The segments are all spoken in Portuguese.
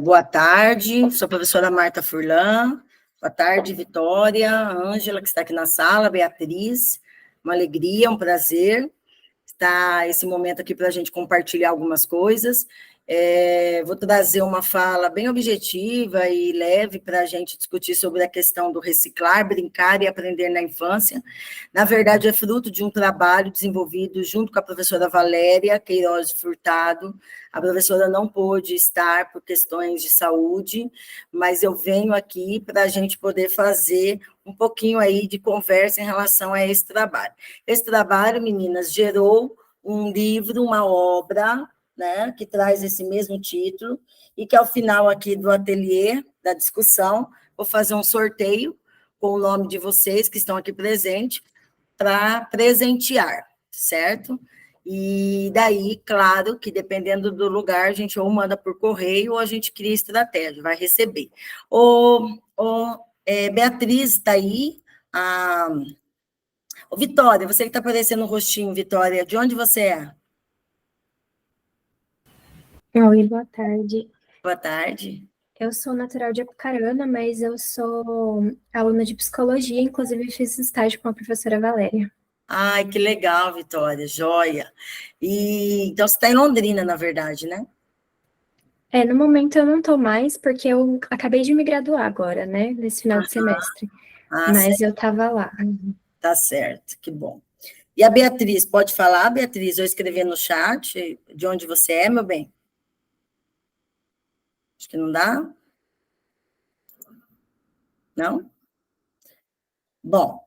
Boa tarde, sou a professora Marta Furlan. Boa tarde, Vitória, Ângela, que está aqui na sala, Beatriz. Uma alegria, um prazer estar esse momento aqui para a gente compartilhar algumas coisas. Vou trazer uma fala bem objetiva e leve para a gente discutir sobre a questão do reciclar, brincar e aprender na infância. Na verdade, é fruto de um trabalho desenvolvido junto com a professora Valéria Queiroz Furtado. A professora não pôde estar por questões de saúde, mas eu venho aqui para a gente poder fazer um pouquinho aí de conversa em relação a esse trabalho. Esse trabalho, meninas, gerou um livro, uma obra, né, que traz esse mesmo título, e que ao final aqui do ateliê, da discussão, vou fazer um sorteio com o nome de vocês que estão aqui presentes, para presentear, certo? E daí, claro, que dependendo do lugar, a gente ou manda por correio ou a gente cria estratégia, vai receber. Beatriz está aí. Vitória, você que está aparecendo no rostinho, Vitória, de onde você é? Oi, boa tarde. Boa tarde. Eu sou natural de Apucarana, mas eu sou aluna de psicologia, inclusive fiz estágio com a professora Valéria. Ai, que legal, Vitória, joia. Então, você está em Londrina, na verdade, né? No momento eu não estou mais, porque eu acabei de me graduar agora, né, nesse final de semestre. Mas certo. eu estava lá. Tá certo, que bom. E a Beatriz, pode falar, Beatriz, ou escrever no chat de onde você é, meu bem? Acho que não dá? Não? Bom,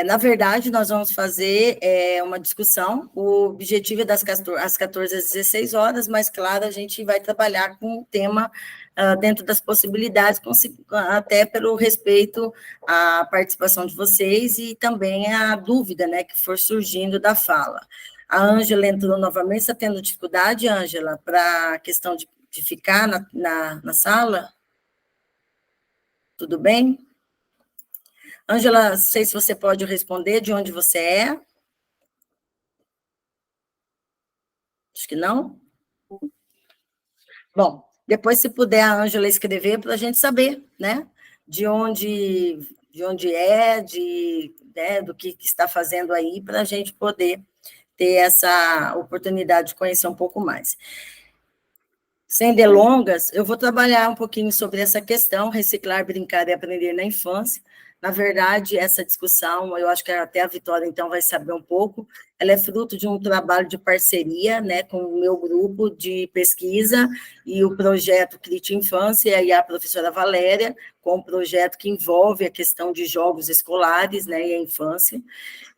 na verdade, nós vamos fazer uma discussão. O objetivo é das 14 às 16 horas, mas, claro, a gente vai trabalhar com o tema dentro das possibilidades, até pelo respeito à participação de vocês e também a dúvida, né, que for surgindo da fala. A Ângela entrou novamente, está tendo dificuldade, Ângela, para a questão de ficar na sala? Tudo bem? Ângela, não sei se você pode responder de onde você é. Acho que não. Bom, depois, se puder, a Ângela escrever para a gente saber, né? De onde é, né, do que está fazendo aí, para a gente poder ter essa oportunidade de conhecer um pouco mais. Sem delongas, eu vou trabalhar um pouquinho sobre essa questão, reciclar, brincar e aprender na infância. Na verdade, essa discussão, eu acho que até a Vitória, então, vai saber um pouco, ela é fruto de um trabalho de parceria, né, com o meu grupo de pesquisa e o projeto Crite Infância e a professora Valéria, com um projeto que envolve a questão de jogos escolares, né, e a infância.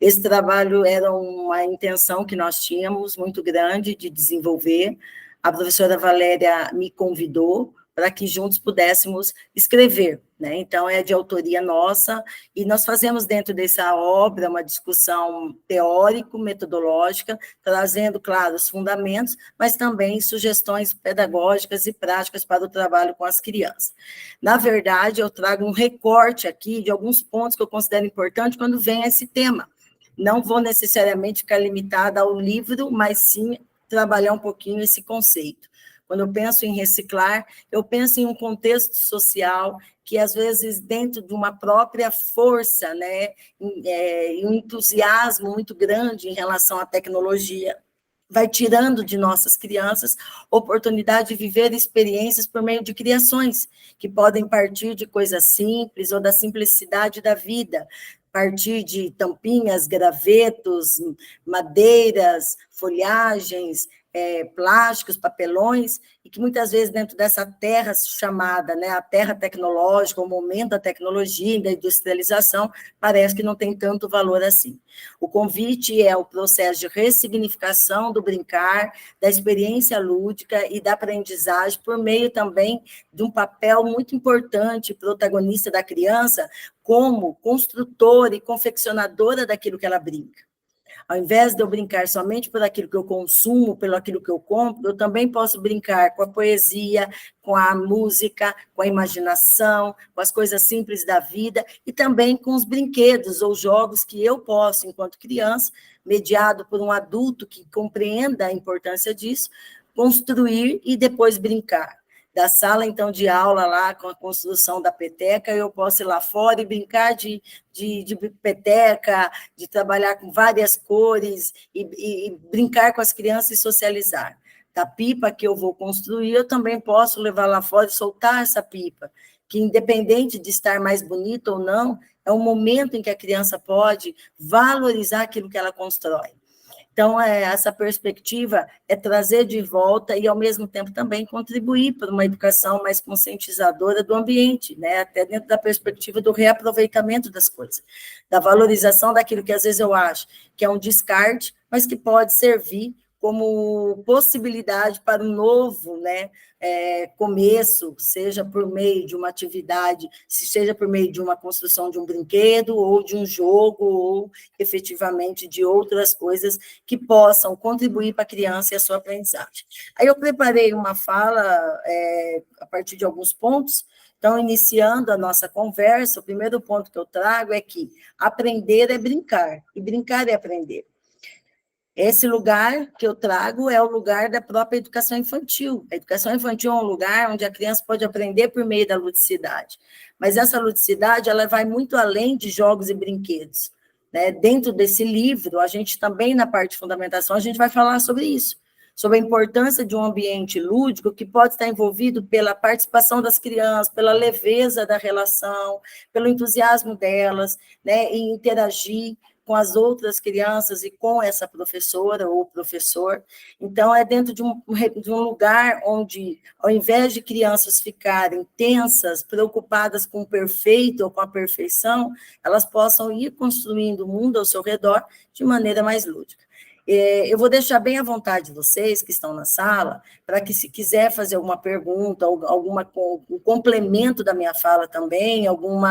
Esse trabalho era uma intenção que nós tínhamos muito grande de desenvolver. A professora Valéria me convidou para que juntos pudéssemos escrever, né? Então, é de autoria nossa, e nós fazemos dentro dessa obra uma discussão teórico-metodológica, trazendo, claro, os fundamentos, mas também sugestões pedagógicas e práticas para o trabalho com as crianças. Na verdade, eu trago um recorte aqui de alguns pontos que eu considero importantes quando vem esse tema. Não vou necessariamente ficar limitada ao livro, mas sim trabalhar um pouquinho esse conceito. Quando eu penso em reciclar, eu penso em um contexto social que, às vezes, dentro de uma própria força, né, e um entusiasmo muito grande em relação à tecnologia, vai tirando de nossas crianças oportunidade de viver experiências por meio de criações, que podem partir de coisas simples ou da simplicidade da vida, partir de tampinhas, gravetos, madeiras, folhagens, plásticos, papelões, e que muitas vezes dentro dessa terra chamada, né, a terra tecnológica, o momento da tecnologia e da industrialização, parece que não tem tanto valor assim. O convite é o processo de ressignificação do brincar, da experiência lúdica e da aprendizagem, por meio também de um papel muito importante, protagonista da criança, como construtora e confeccionadora daquilo que ela brinca. Ao invés de eu brincar somente por aquilo que eu consumo, pelo aquilo que eu compro, eu também posso brincar com a poesia, com a música, com a imaginação, com as coisas simples da vida e também com os brinquedos ou jogos que eu posso, enquanto criança, mediado por um adulto que compreenda a importância disso, construir e depois brincar. da sala, então, de aula lá, com a construção da peteca, eu posso ir lá fora e brincar de peteca, de trabalhar com várias cores, e brincar com as crianças e socializar. Da pipa que eu vou construir, eu também posso levar lá fora e soltar essa pipa, que independente de estar mais bonita ou não, é um momento em que a criança pode valorizar aquilo que ela constrói. Então, essa perspectiva é trazer de volta e, ao mesmo tempo, também contribuir para uma educação mais conscientizadora do ambiente, né? Até dentro da perspectiva do reaproveitamento das coisas, da valorização daquilo que, às vezes, eu acho que é um descarte, mas que pode servir como possibilidade para um novo, né, começo, seja por meio de uma atividade, seja por meio de uma construção de um brinquedo, ou de um jogo, ou efetivamente de outras coisas que possam contribuir para a criança e a sua aprendizagem. Aí eu preparei uma fala a partir de alguns pontos. Então, iniciando a nossa conversa, o primeiro ponto que eu trago é que aprender é brincar, e brincar é aprender. Esse lugar que eu trago é o lugar da própria educação infantil. A educação infantil é um lugar onde a criança pode aprender por meio da ludicidade. Mas essa ludicidade, ela vai muito além de jogos e brinquedos, né? Dentro desse livro, a gente também, na parte de fundamentação, a gente vai falar sobre isso, sobre a importância de um ambiente lúdico que pode estar envolvido pela participação das crianças, pela leveza da relação, pelo entusiasmo delas, né? E interagir com as outras crianças e com essa professora ou professor. Então, é dentro de um lugar onde, ao invés de crianças ficarem tensas, preocupadas com o perfeito ou com a perfeição, elas possam ir construindo o mundo ao seu redor de maneira mais lúdica. Eu vou deixar bem à vontade vocês que estão na sala, para que, se quiser fazer alguma pergunta, um complemento da minha fala também, algum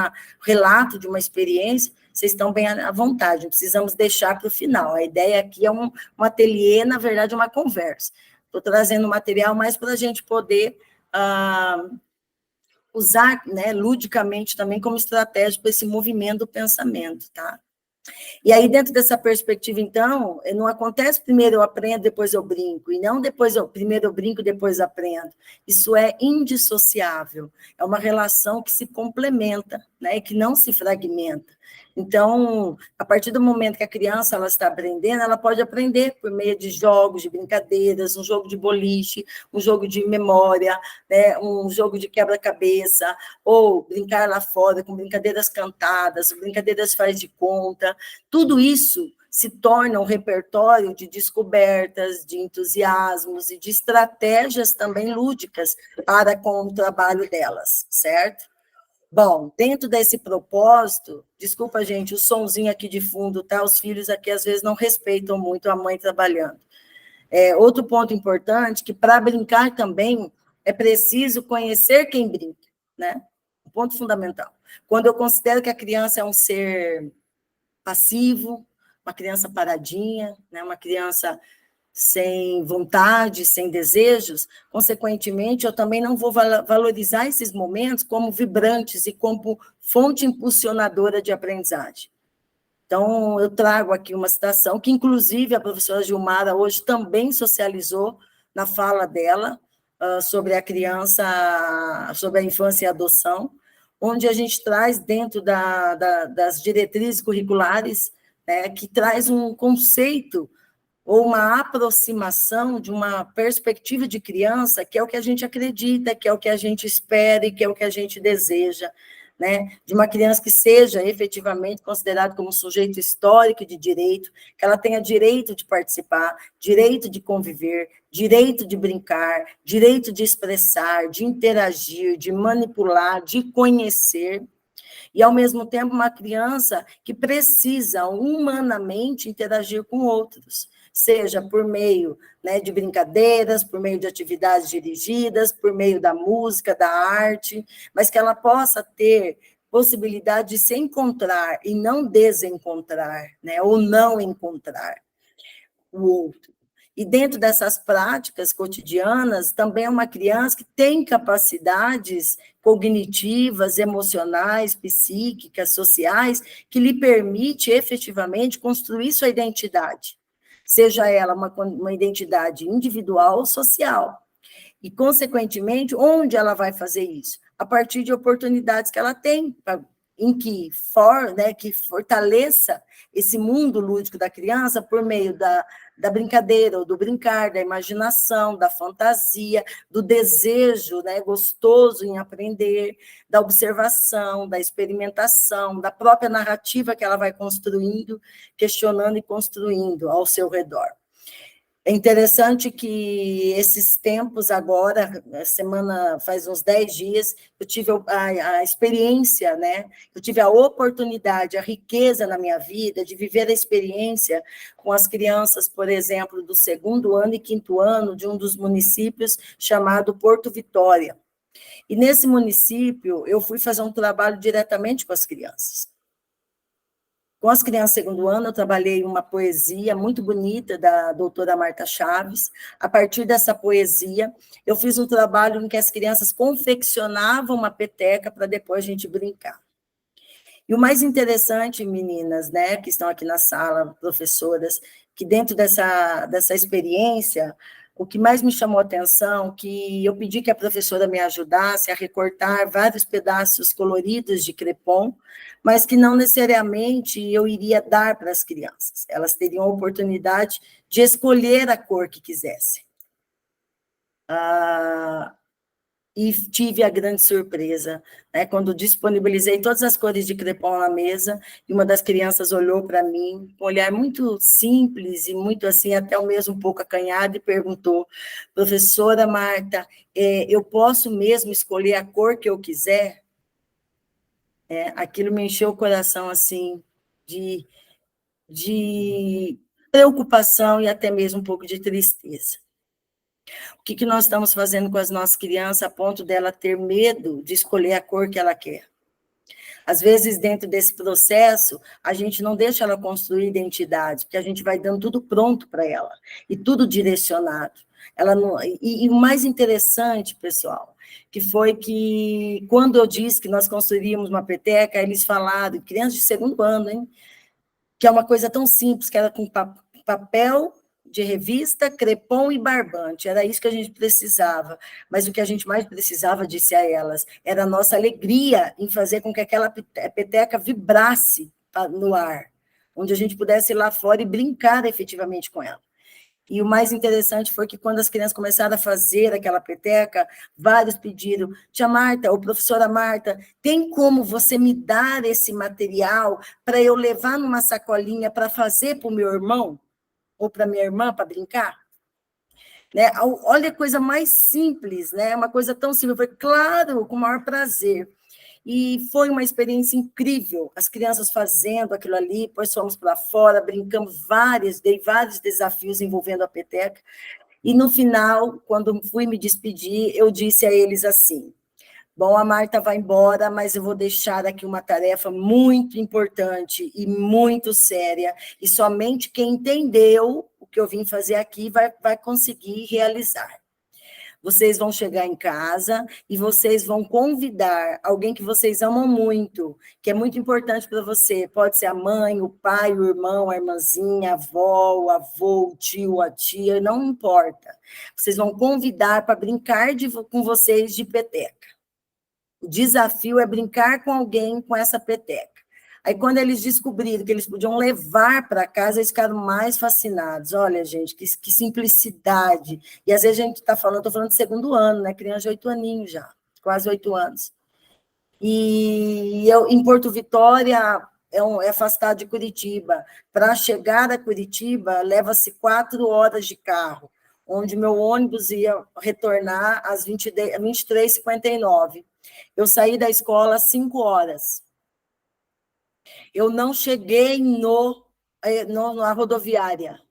relato de uma experiência, vocês estão bem à vontade, não precisamos deixar para o final. A ideia aqui é um ateliê, na verdade, uma conversa. Estou trazendo material mais para a gente poder usar, né, ludicamente também como estratégia para esse movimento do pensamento, tá? E aí, dentro dessa perspectiva, então, não acontece primeiro eu aprendo, depois eu brinco, e não primeiro eu brinco, depois aprendo. Isso é indissociável, é uma relação que se complementa, né, e que não se fragmenta. Então, a partir do momento que a criança ela está aprendendo, ela pode aprender por meio de jogos, de brincadeiras, um jogo de boliche, um jogo de memória, né, um jogo de quebra-cabeça, ou brincar lá fora com brincadeiras cantadas, brincadeiras faz de conta. Tudo isso se torna um repertório de descobertas, de entusiasmos e de estratégias também lúdicas para com o trabalho delas, certo? Bom, dentro desse propósito, desculpa, gente, o sonzinho aqui de fundo, tá? Os filhos aqui, às vezes, não respeitam muito a mãe trabalhando. Outro ponto importante, que para brincar também é preciso conhecer quem brinca, né? Um ponto fundamental. Quando eu considero que a criança é um ser passivo, uma criança paradinha, né? Uma criança sem vontade, sem desejos, consequentemente, eu também não vou valorizar esses momentos como vibrantes e como fonte impulsionadora de aprendizagem. Então, eu trago aqui uma citação que, inclusive, a professora Gilmara hoje também socializou na fala dela sobre a criança, sobre a infância e a adoção, onde a gente traz dentro das diretrizes curriculares, né, que traz um conceito ou uma aproximação de uma perspectiva de criança, que é o que a gente acredita, que é o que a gente espera e que é o que a gente deseja, né? De uma criança que seja efetivamente considerada como um sujeito histórico de direito, que ela tenha direito de participar, direito de conviver, direito de brincar, direito de expressar, de interagir, de manipular, de conhecer, e, ao mesmo tempo, uma criança que precisa humanamente interagir com outros, seja por meio, né, de brincadeiras, por meio de atividades dirigidas, por meio da música, da arte, mas que ela possa ter possibilidade de se encontrar e não desencontrar, né, ou não encontrar o outro. E dentro dessas práticas cotidianas, também é uma criança que tem capacidades cognitivas, emocionais, psíquicas, sociais, que lhe permite efetivamente construir sua identidade, seja ela uma identidade individual ou social. E, consequentemente, onde ela vai fazer isso? A partir de oportunidades que ela tem, em que, né, que fortaleça esse mundo lúdico da criança por meio da brincadeira, ou do brincar, da imaginação, da fantasia, do desejo, né, gostoso em aprender, da observação, da experimentação, da própria narrativa que ela vai construindo, questionando e construindo ao seu redor. É interessante que esses tempos agora, a semana faz uns 10 dias, eu tive a experiência, né? Eu tive a oportunidade, a riqueza na minha vida de viver a experiência com as crianças, por exemplo, do 2º ano e 5º ano de um dos municípios chamado Porto Vitória. E nesse município, eu fui fazer um trabalho diretamente com as crianças. Com as crianças do 2º ano, eu trabalhei uma poesia muito bonita da doutora Marta Chaves. A partir dessa poesia, eu fiz um trabalho em que as crianças confeccionavam uma peteca para depois a gente brincar. E o mais interessante, meninas, né, que estão aqui na sala, professoras, que dentro dessa experiência, o que mais me chamou a atenção, que eu pedi que a professora me ajudasse a recortar vários pedaços coloridos de crepom, mas que não necessariamente eu iria dar para as crianças. Elas teriam a oportunidade de escolher a cor que quisessem. E tive a grande surpresa, né, quando disponibilizei todas as cores de crepom na mesa, e uma das crianças olhou para mim, com um olhar muito simples e muito assim, até o mesmo um pouco acanhado, e perguntou: professora Marta, eu posso mesmo escolher a cor que eu quiser? Aquilo me encheu o coração, assim, de preocupação e até mesmo um pouco de tristeza. O que nós estamos fazendo com as nossas crianças a ponto dela ter medo de escolher a cor que ela quer? Às vezes, dentro desse processo, a gente não deixa ela construir identidade, porque a gente vai dando tudo pronto para ela, e tudo direcionado. Ela não, e o mais interessante, pessoal, que foi que, quando eu disse que nós construiríamos uma peteca, eles falaram, crianças de 2º ano, hein, que é uma coisa tão simples, que era com papel de revista, crepom e barbante, era isso que a gente precisava, mas o que a gente mais precisava, disse a elas, era a nossa alegria em fazer com que aquela peteca vibrasse no ar, onde a gente pudesse ir lá fora e brincar efetivamente com ela. E o mais interessante foi que, quando as crianças começaram a fazer aquela peteca, vários pediram: tia Marta, ou professora Marta, tem como você me dar esse material para eu levar numa sacolinha para fazer para o meu irmão? Ou para minha irmã, para brincar? Né? Olha a coisa mais simples, né? Uma coisa tão simples. Foi claro, com o maior prazer. E foi uma experiência incrível, as crianças fazendo aquilo ali, depois fomos para fora, brincamos dei vários desafios envolvendo a peteca, e no final, quando fui me despedir, eu disse a eles assim: bom, a Marta vai embora, mas eu vou deixar aqui uma tarefa muito importante e muito séria, e somente quem entendeu o que eu vim fazer aqui vai conseguir realizar. Vocês vão chegar em casa e vocês vão convidar alguém que vocês amam muito, que é muito importante para você. Pode ser a mãe, o pai, o irmão, a irmãzinha, a avó, o avô, o tio, a tia, não importa. Vocês vão convidar para brincar com vocês de peteca. O desafio é brincar com alguém com essa peteca. Aí, quando eles descobriram que eles podiam levar para casa, eles ficaram mais fascinados. Olha, gente, que simplicidade. E, às vezes, a gente está falando, estou falando de 2º ano, né? Criança de 8 aninhos já, quase 8 anos. E eu, em Porto Vitória, é afastado de Curitiba. Para chegar a Curitiba, leva-se 4 horas de carro, onde meu ônibus ia retornar às 23h59. Eu saí da escola às 5 horas. Eu não cheguei na rodoviária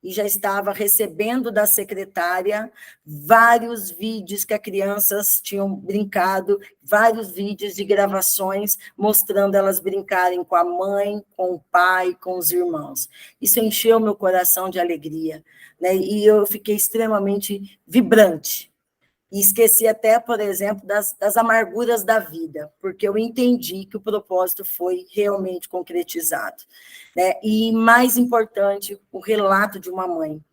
e já estava recebendo da secretária vários vídeos que as crianças tinham brincado, vários vídeos de gravações mostrando elas brincarem com a mãe, com o pai, com os irmãos. Isso encheu meu coração de alegria, né? E eu fiquei extremamente vibrante. E esqueci até, por exemplo, das amarguras da vida, porque eu entendi que o propósito foi realmente concretizado. Né? E, mais importante, o relato de uma mãe.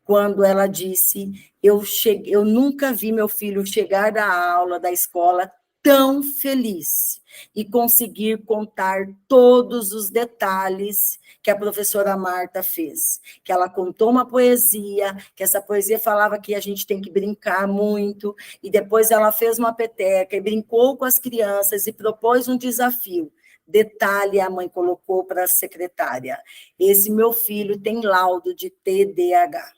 quando ela disse: eu nunca vi meu filho chegar da aula, da escola, tão feliz e conseguir contar todos os detalhes que a professora Marta fez. Que ela contou uma poesia, que essa poesia falava que a gente tem que brincar muito, e depois ela fez uma peteca e brincou com as crianças e propôs um desafio. Detalhe, a mãe colocou para a secretária: esse meu filho tem laudo de TDAH.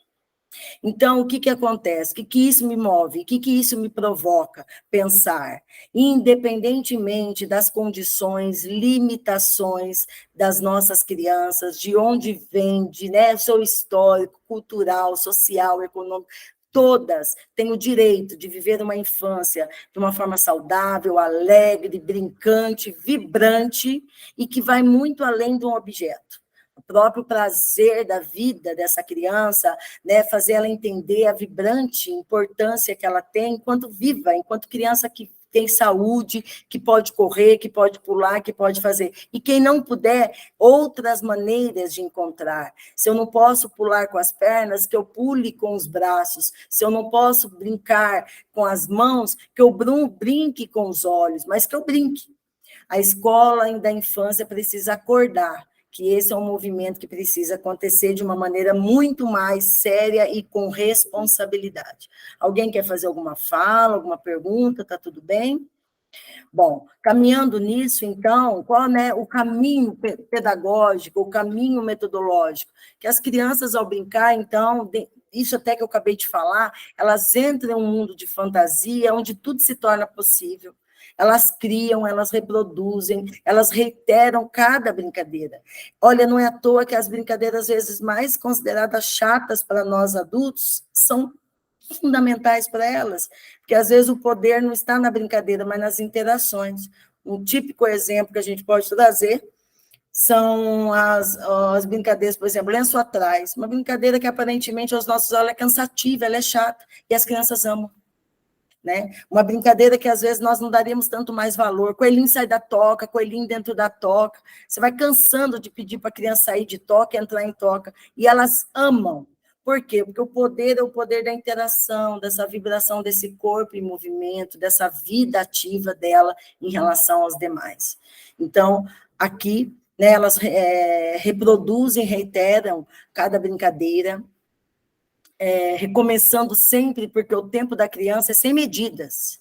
Então, o que, que acontece? O que isso me move? O que isso me provoca? Pensar, independentemente das condições, limitações das nossas crianças, de onde vem, né, seu histórico, cultural, social, econômico, todas têm o direito de viver uma infância de uma forma saudável, alegre, brincante, vibrante, e que vai muito além de um objeto. O próprio prazer da vida dessa criança, né, fazer ela entender a vibrante importância que ela tem enquanto viva, enquanto criança que tem saúde, que pode correr, que pode pular, que pode fazer. E quem não puder, outras maneiras de encontrar. Se eu não posso pular com as pernas, que eu pule com os braços. Se eu não posso brincar com as mãos, que eu brinque com os olhos, mas que eu brinque. A escola da infância precisa acordar que esse é um movimento que precisa acontecer de uma maneira muito mais séria e com responsabilidade. Alguém quer fazer alguma fala, alguma pergunta? Está tudo bem? Bom, caminhando nisso, então, qual é, né, o caminho pedagógico, o caminho metodológico? Que as crianças, ao brincar, então, isso até que eu acabei de falar, elas entram em um mundo de fantasia, onde tudo se torna possível. Elas criam, elas reproduzem, elas reiteram cada brincadeira. Olha, não é à toa que as brincadeiras, às vezes, mais consideradas chatas para nós adultos, são fundamentais para elas, porque às vezes o poder não está na brincadeira, mas nas interações. Um típico exemplo que a gente pode trazer são as brincadeiras, por exemplo, lenço atrás, uma brincadeira que aparentemente aos nossos olhos é cansativa, ela é chata, e as crianças amam. Né? Uma brincadeira que às vezes nós não daríamos tanto mais valor. Coelhinho sai da toca, coelhinho dentro da toca. Você vai cansando de pedir para a criança sair de toca e entrar em toca. E elas amam. Por quê? Porque o poder é o poder da interação, dessa vibração desse corpo em movimento, dessa vida ativa dela em relação aos demais. Então, aqui, né, elas reproduzem, reiteram cada brincadeira, recomeçando sempre, porque o tempo da criança é sem medidas,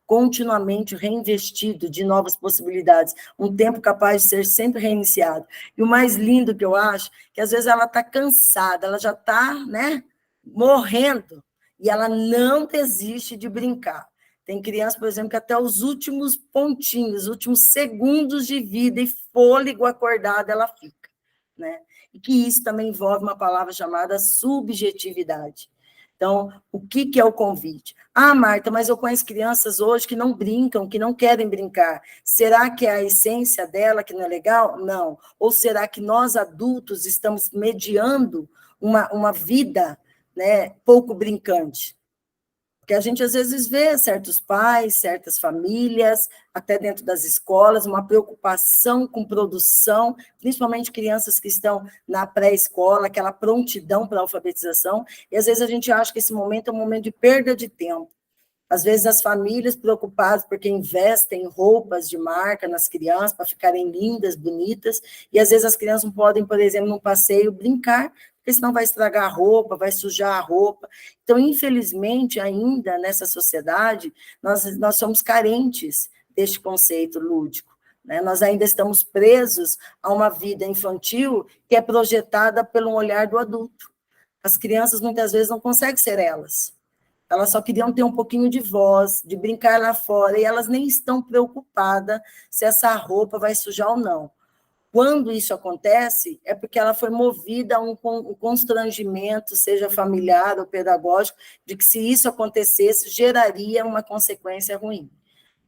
continuamente reinvestido de novas possibilidades, um tempo capaz de ser sempre reiniciado. E o mais lindo que eu acho, que às vezes ela está cansada, ela já está, né, morrendo, e ela não desiste de brincar. Tem criança, por exemplo, que até os últimos pontinhos, os últimos segundos de vida e fôlego acordado ela fica, né? E que isso também envolve uma palavra chamada subjetividade. Então, o que é o convite? Ah, Marta, mas eu conheço crianças hoje que não brincam, que não querem brincar. Será que é a essência dela que não é legal? Não. Ou será que nós, adultos, estamos mediando uma vida, né, pouco brincante? Porque a gente, às vezes, vê certos pais, certas famílias, até dentro das escolas, uma preocupação com produção, principalmente crianças que estão na pré-escola, aquela prontidão para a alfabetização, e às vezes a gente acha que esse momento é um momento de perda de tempo. Às vezes as famílias preocupadas porque investem em roupas de marca nas crianças para ficarem lindas, bonitas, e às vezes as crianças não podem, por exemplo, num passeio, brincar, porque senão vai estragar a roupa, vai sujar a roupa. Então, infelizmente, ainda nessa sociedade, nós somos carentes deste conceito lúdico. Né? Nós ainda estamos presos a uma vida infantil que é projetada pelo olhar do adulto. As crianças, muitas vezes, não conseguem ser elas. Elas só queriam ter um pouquinho de voz, de brincar lá fora, e elas nem estão preocupadas se essa roupa vai sujar ou não. Quando isso acontece, é porque ela foi movida a um constrangimento, seja familiar ou pedagógico, de que se isso acontecesse, geraria uma consequência ruim.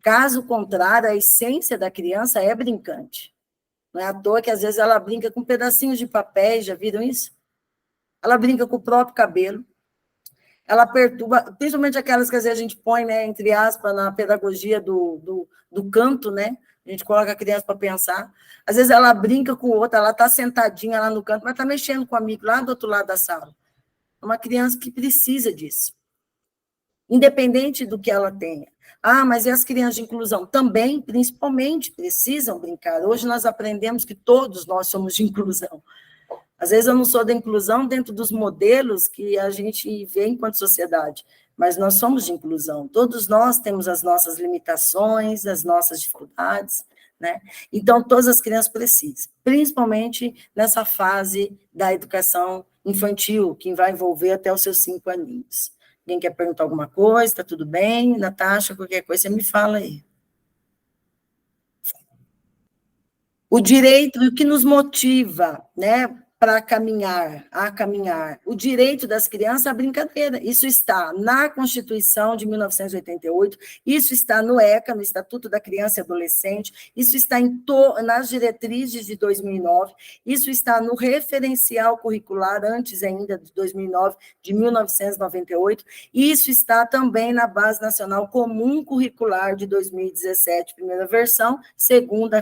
Caso contrário, a essência da criança é brincante. Não é à toa que, às vezes, ela brinca com pedacinhos de papel, já viram isso? Ela brinca com o próprio cabelo. Ela perturba, principalmente aquelas que às vezes a gente põe, né, entre aspas, na pedagogia do canto, né? A gente coloca a criança para pensar. Às vezes ela brinca com outra, ela está sentadinha lá no canto, mas está mexendo com o amigo lá do outro lado da sala. uma criança que precisa disso, independente do que ela tenha. Ah, mas e as crianças de inclusão? Também, principalmente, precisam brincar. Hoje nós aprendemos que todos nós somos de inclusão. Às vezes eu não sou da inclusão dentro dos modelos que a gente vê enquanto sociedade, mas nós somos de inclusão. Todos nós temos as nossas limitações, as nossas dificuldades, né? Então, todas as crianças precisam, principalmente nessa fase da educação infantil, que vai envolver até os seus 5 aninhos. Alguém quer perguntar alguma coisa? Está tudo bem? Natasha, qualquer coisa, você me fala aí. O direito, o que nos motiva, né, para caminhar, a caminhar, o direito das crianças à brincadeira. Isso está na Constituição de 1988, isso está no ECA, no Estatuto da Criança e Adolescente, isso está nas diretrizes de 2009, isso está no referencial curricular, antes ainda de 2009, de 1998, e isso está também na Base Nacional Comum Curricular de 2017, primeira versão, segunda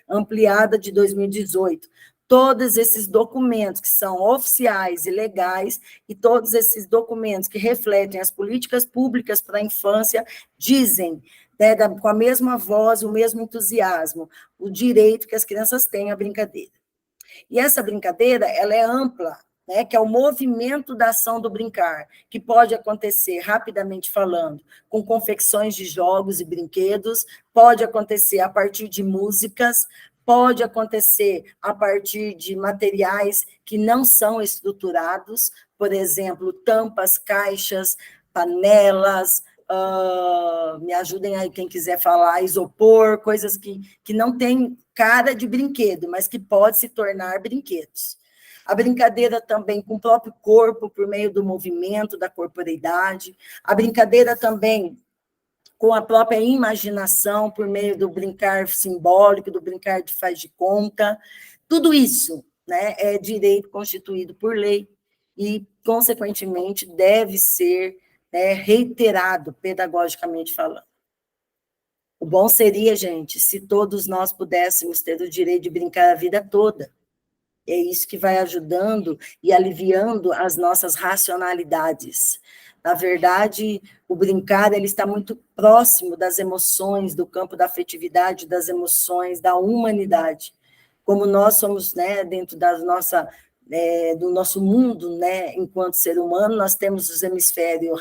ampliada de 2018. Todos esses documentos que são oficiais e legais, e todos esses documentos que refletem as políticas públicas para a infância, dizem, né, com a mesma voz, o mesmo entusiasmo, o direito que as crianças têm à brincadeira. E essa brincadeira, ela é ampla, né, que é o movimento da ação do brincar, que pode acontecer, rapidamente falando, com confecções de jogos e brinquedos, pode acontecer a partir de músicas, pode acontecer a partir de materiais que não são estruturados, por exemplo, tampas, caixas, panelas, me ajudem aí quem quiser falar, isopor, coisas que não têm cara de brinquedo, mas que pode se tornar brinquedos. A brincadeira também com o próprio corpo, por meio do movimento, da corporeidade. A brincadeira também com a própria imaginação, por meio do brincar simbólico, do brincar de faz de conta. Tudo isso, né, é direito constituído por lei e, consequentemente, deve ser, né, reiterado, pedagogicamente falando. O bom seria, gente, se todos nós pudéssemos ter o direito de brincar a vida toda. É isso que vai ajudando e aliviando as nossas racionalidades. Na verdade, o brincar ele está muito próximo das emoções, do campo da afetividade, das emoções, da humanidade. Como nós somos, né, dentro da nossa, do nosso mundo, né, enquanto ser humano, nós temos os hemisférios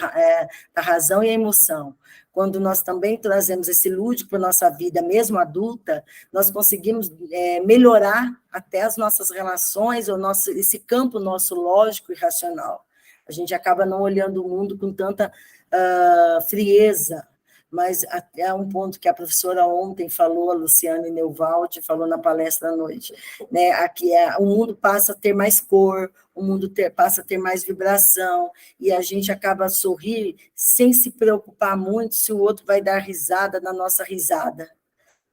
da razão e a emoção. Quando nós também trazemos esse lúdico para a nossa vida, mesmo adulta, nós conseguimos melhorar até as nossas relações, esse campo nosso lógico e racional. A gente acaba não olhando o mundo com tanta frieza, mas até um ponto que a professora ontem falou, a Luciane Neuwald, falou na palestra à noite, né, aqui o mundo passa a ter mais cor, o mundo passa a ter mais vibração, e a gente acaba a sorrir sem se preocupar muito se o outro vai dar risada na nossa risada.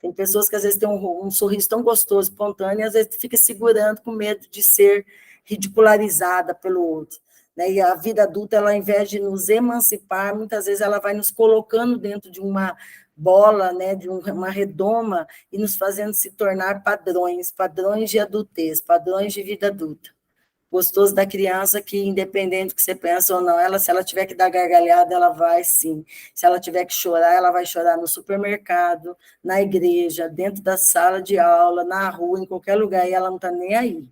Tem pessoas que às vezes têm um sorriso tão gostoso, espontâneo, e às vezes fica segurando com medo de ser ridicularizada pelo outro. Né? E a vida adulta, ela, ao invés de nos emancipar, muitas vezes ela vai nos colocando dentro de uma bola, né, de uma redoma, e nos fazendo se tornar padrões de adultez, padrões de vida adulta. Gostoso da criança que, independente do que você pensa ou não, se ela tiver que dar gargalhada, ela vai sim. Se ela tiver que chorar, ela vai chorar no supermercado, na igreja, dentro da sala de aula, na rua, em qualquer lugar, e ela não está nem aí.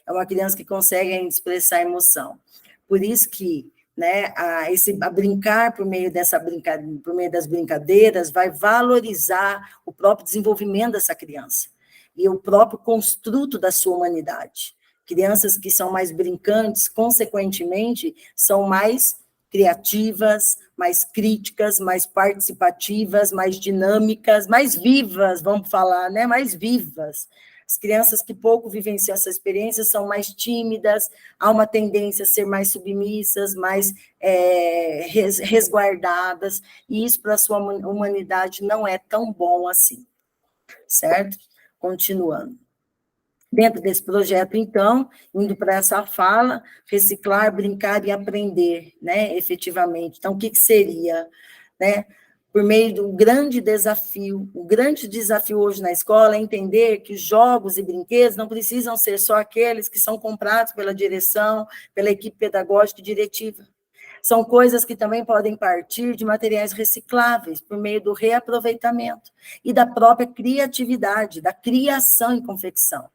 É uma criança que consegue expressar emoção. Por isso que, né, a brincar por meio das brincadeiras vai valorizar o próprio desenvolvimento dessa criança e o próprio construto da sua humanidade. Crianças que são mais brincantes, consequentemente, são mais criativas, mais críticas, mais participativas, mais dinâmicas, mais vivas, vamos falar, né? Mais vivas. As crianças que pouco vivenciam essa experiência são mais tímidas, há uma tendência a ser mais submissas, mais resguardadas, e isso para a sua humanidade não é tão bom assim, certo? Continuando. Dentro desse projeto, então, indo para essa fala, reciclar, brincar e aprender, né, efetivamente. Então, o que seria, né? por meio do grande desafio. O grande desafio hoje na escola é entender que os jogos e brinquedos não precisam ser só aqueles que são comprados pela direção, pela equipe pedagógica e diretiva. São coisas que também podem partir de materiais recicláveis, por meio do reaproveitamento e da própria criatividade, da criação e confecção.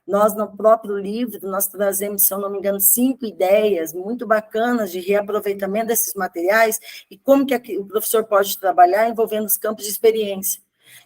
Nós, no próprio livro, nós trazemos, se eu não me engano, 5 ideias muito bacanas de reaproveitamento desses materiais e como que o professor pode trabalhar envolvendo os campos de experiência.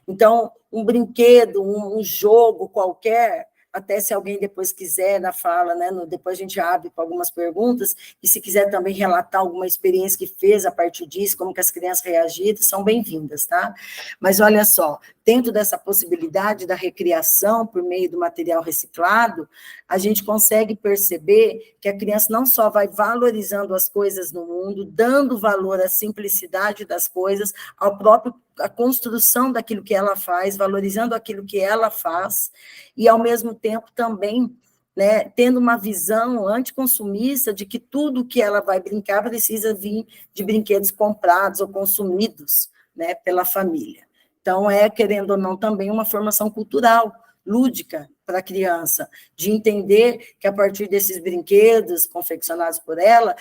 Então, um brinquedo, um jogo qualquer, até se alguém depois quiser na fala, né, depois a gente abre para algumas perguntas, e se quiser também relatar alguma experiência que fez a partir disso, como que as crianças reagiram, são bem-vindas, tá? Mas olha só, dentro dessa possibilidade da recriação por meio do material reciclado, a gente consegue perceber que a criança não só vai valorizando as coisas no mundo, dando valor à simplicidade das coisas, ao próprio a construção daquilo que ela faz, valorizando aquilo que ela faz, e, ao mesmo tempo, também, né, tendo uma visão anticonsumista de que tudo que ela vai brincar precisa vir de brinquedos comprados ou consumidos, né, pela família. Então, querendo ou não, também uma formação cultural, lúdica para a criança, de entender que, a partir desses brinquedos confeccionados por ela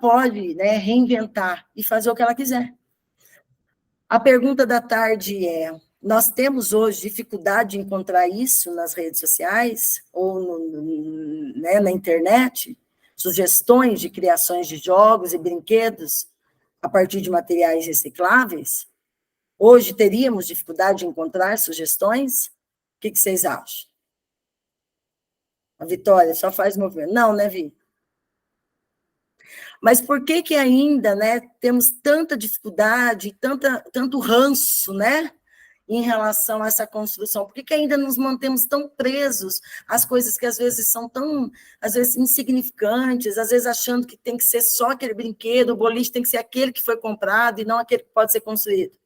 pode, né, reinventar e fazer o que ela quiser. A pergunta da tarde é: nós temos hoje dificuldade de encontrar isso nas redes sociais ou né, na internet? Sugestões de criações de jogos e brinquedos a partir de materiais recicláveis? Hoje teríamos dificuldade de encontrar sugestões? O que vocês acham? A Vitória só faz movimento. Não, né, Vi? Mas por que ainda, né, temos tanta dificuldade, tanto ranço, né, em relação a essa construção? Por que ainda nos mantemos tão presos às coisas que às vezes são tão, às vezes, insignificantes, às vezes achando que tem que ser só aquele brinquedo, o boliche tem que ser aquele que foi comprado e não aquele que pode ser construído?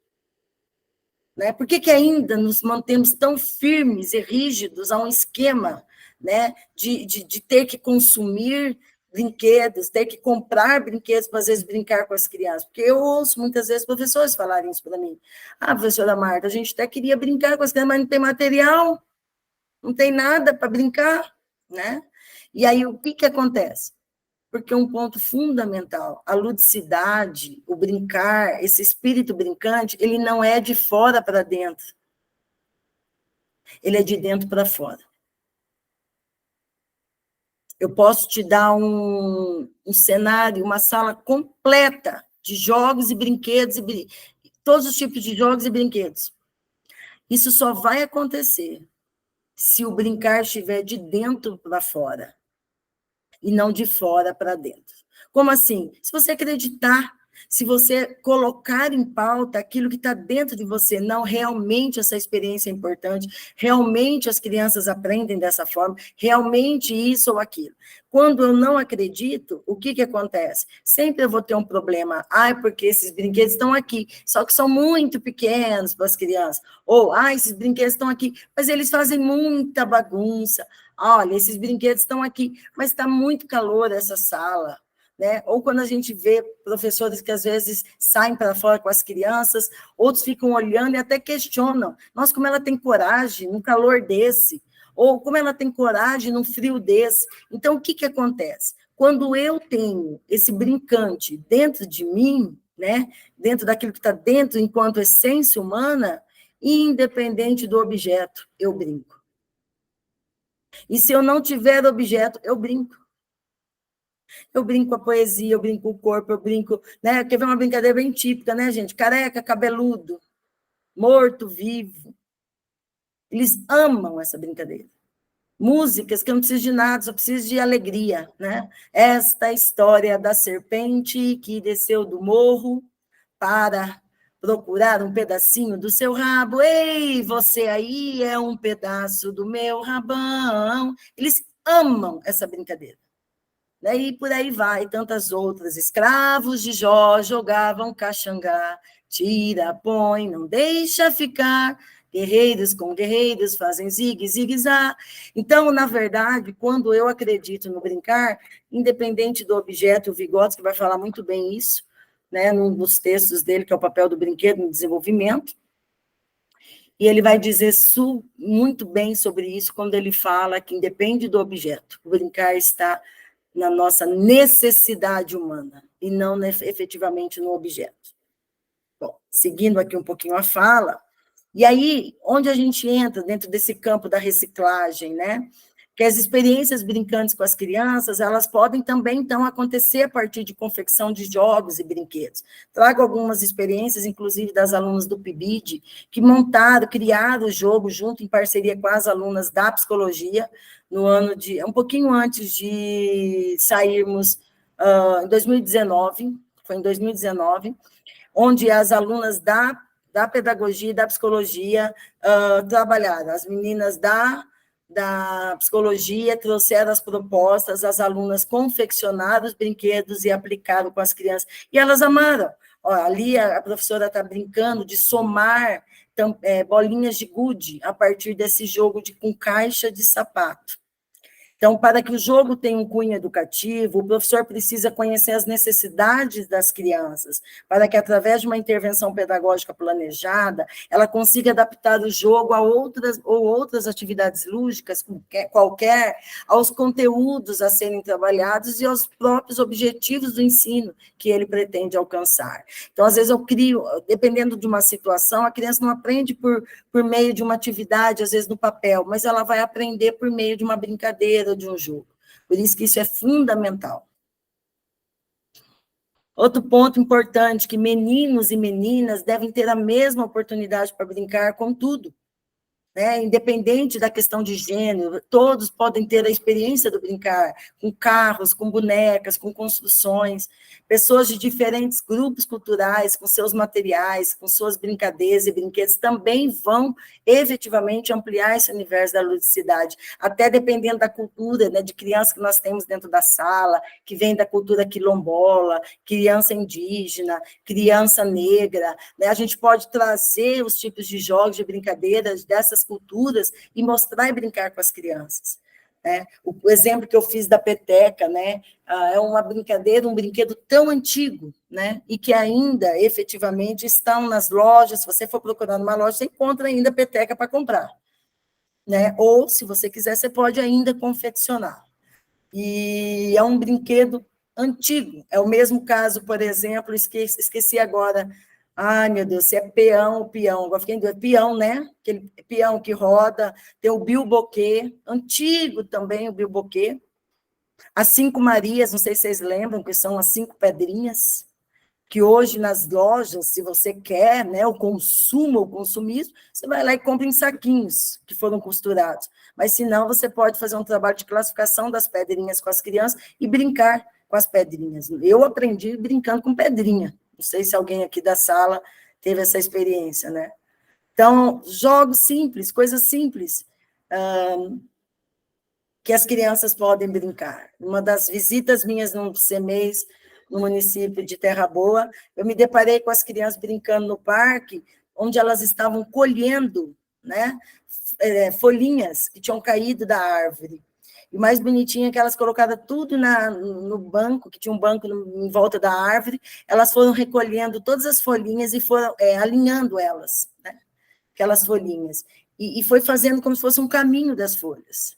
Né? Por que ainda nos mantemos tão firmes e rígidos a um esquema, né, de ter que consumir brinquedos, ter que comprar brinquedos para, às vezes, brincar com as crianças? Porque eu ouço muitas vezes professores falarem isso para mim. Ah, professora Marta, a gente até queria brincar com as crianças, mas não tem material, não tem nada para brincar, né? E aí, o que acontece? Porque um ponto fundamental, a ludicidade, o brincar, esse espírito brincante, ele não é de fora para dentro. Ele é de dentro para fora. Eu posso te dar um cenário, uma sala completa de jogos e brinquedos, todos os tipos de jogos e brinquedos. Isso só vai acontecer se o brincar estiver de dentro para fora, e não de fora para dentro. Como assim? Se você acreditar, se você colocar em pauta aquilo que está dentro de você, não, realmente essa experiência é importante, realmente as crianças aprendem dessa forma, realmente isso ou aquilo. Quando eu não acredito, o que acontece? Sempre eu vou ter um problema. Porque esses brinquedos estão aqui, só que são muito pequenos para as crianças. Ou, esses brinquedos estão aqui, mas eles fazem muita bagunça. Olha, esses brinquedos estão aqui, mas está muito calor essa sala. Né? Ou quando a gente vê professores que às vezes saem para fora com as crianças, outros ficam olhando e até questionam. Nossa, como ela tem coragem num calor desse? Ou como ela tem coragem num frio desse? Então, o que acontece? Quando eu tenho esse brincante dentro de mim, né? Dentro daquilo que está dentro enquanto essência humana, independente do objeto, eu brinco. E se eu não tiver objeto, eu brinco. Eu brinco com a poesia, eu brinco com o corpo, eu brinco, né? Quer ver uma brincadeira bem típica, né, gente? Careca, cabeludo, morto, vivo. Eles amam essa brincadeira. Músicas que eu não preciso de nada, só preciso de alegria, né? Esta história da serpente que desceu do morro para procurar um pedacinho do seu rabo. Ei, você aí é um pedaço do meu rabão. Eles amam essa brincadeira. E por aí vai, tantas outras. Escravos de Jó jogavam caxangá, tira, põe, não deixa ficar. Guerreiros com guerreiros fazem zigue-zigue-zá. Então, na verdade, quando eu acredito no brincar, independente do objeto, o Vygotsky vai falar muito bem isso, né, num dos textos dele, que é o papel do brinquedo no desenvolvimento, e ele vai dizer muito bem sobre isso quando ele fala que independe do objeto, o brincar está na nossa necessidade humana, e não efetivamente no objeto. Bom, seguindo aqui um pouquinho a fala, e aí, onde a gente entra dentro desse campo da reciclagem, né? Que as experiências brincantes com as crianças, elas podem também, então, acontecer a partir de confecção de jogos e brinquedos. Trago algumas experiências, inclusive das alunas do PIBID, que criaram o jogo junto em parceria com as alunas da psicologia, um pouquinho antes de sairmos, em 2019, foi em 2019, onde as alunas da pedagogia e da psicologia trabalharam. As meninas da psicologia trouxeram as propostas, as alunas confeccionaram os brinquedos e aplicaram com as crianças, e elas amaram. Ó, ali a professora está brincando de somar bolinhas de gude a partir desse jogo com caixa de sapato. Então, para que o jogo tenha um cunho educativo, o professor precisa conhecer as necessidades das crianças, para que, através de uma intervenção pedagógica planejada, ela consiga adaptar o jogo a outras atividades lúdicas, qualquer, aos conteúdos a serem trabalhados e aos próprios objetivos do ensino que ele pretende alcançar. Então, às vezes, dependendo de uma situação, a criança não aprende por meio de uma atividade, às vezes no papel, mas ela vai aprender por meio de uma brincadeira, de um jogo. Por isso que isso é fundamental. Outro ponto importante, que meninos e meninas devem ter a mesma oportunidade para brincar com tudo, né? Independente da questão de gênero, todos podem ter a experiência do brincar, com carros, com bonecas, com construções, pessoas de diferentes grupos culturais, com seus materiais, com suas brincadeiras e brinquedos, também vão efetivamente ampliar esse universo da ludicidade, até dependendo da cultura, né, de criança que nós temos dentro da sala, que vem da cultura quilombola, criança indígena, criança negra, né? A gente pode trazer os tipos de jogos, de brincadeiras dessas culturas e mostrar e brincar com as crianças. Né? O exemplo que eu fiz da peteca, né, é uma brincadeira, um brinquedo tão antigo, né, e que ainda, efetivamente, estão nas lojas. Se você for procurar numa loja, você encontra ainda peteca para comprar. Né? Ou, se você quiser, você pode ainda confeccionar. E é um brinquedo antigo. É o mesmo caso, por exemplo, esqueci agora. Ai, meu Deus, se é peão. Agora fiquei em dúvida. Peão, né? Aquele peão que roda. Tem o bilboquê, antigo também, o bilboquê. As 5 Marias, não sei se vocês lembram, que são as 5 pedrinhas, que hoje nas lojas, se você quer, né, o consumismo, você vai lá e compra em saquinhos que foram costurados. Mas, se não, você pode fazer um trabalho de classificação das pedrinhas com as crianças e brincar com as pedrinhas. Eu aprendi brincando com pedrinha. Não sei se alguém aqui da sala teve essa experiência, né? Então, jogos simples, coisas simples, que as crianças podem brincar. Uma das visitas minhas no CEMEIS, no município de Terra Boa, eu me deparei com as crianças brincando no parque, onde elas estavam colhendo, né, folhinhas que tinham caído da árvore. E o mais bonitinho é que elas colocaram tudo no banco, que tinha um banco em volta da árvore, elas foram recolhendo todas as folhinhas e foram alinhando elas, né, aquelas folhinhas, e foi fazendo como se fosse um caminho das folhas.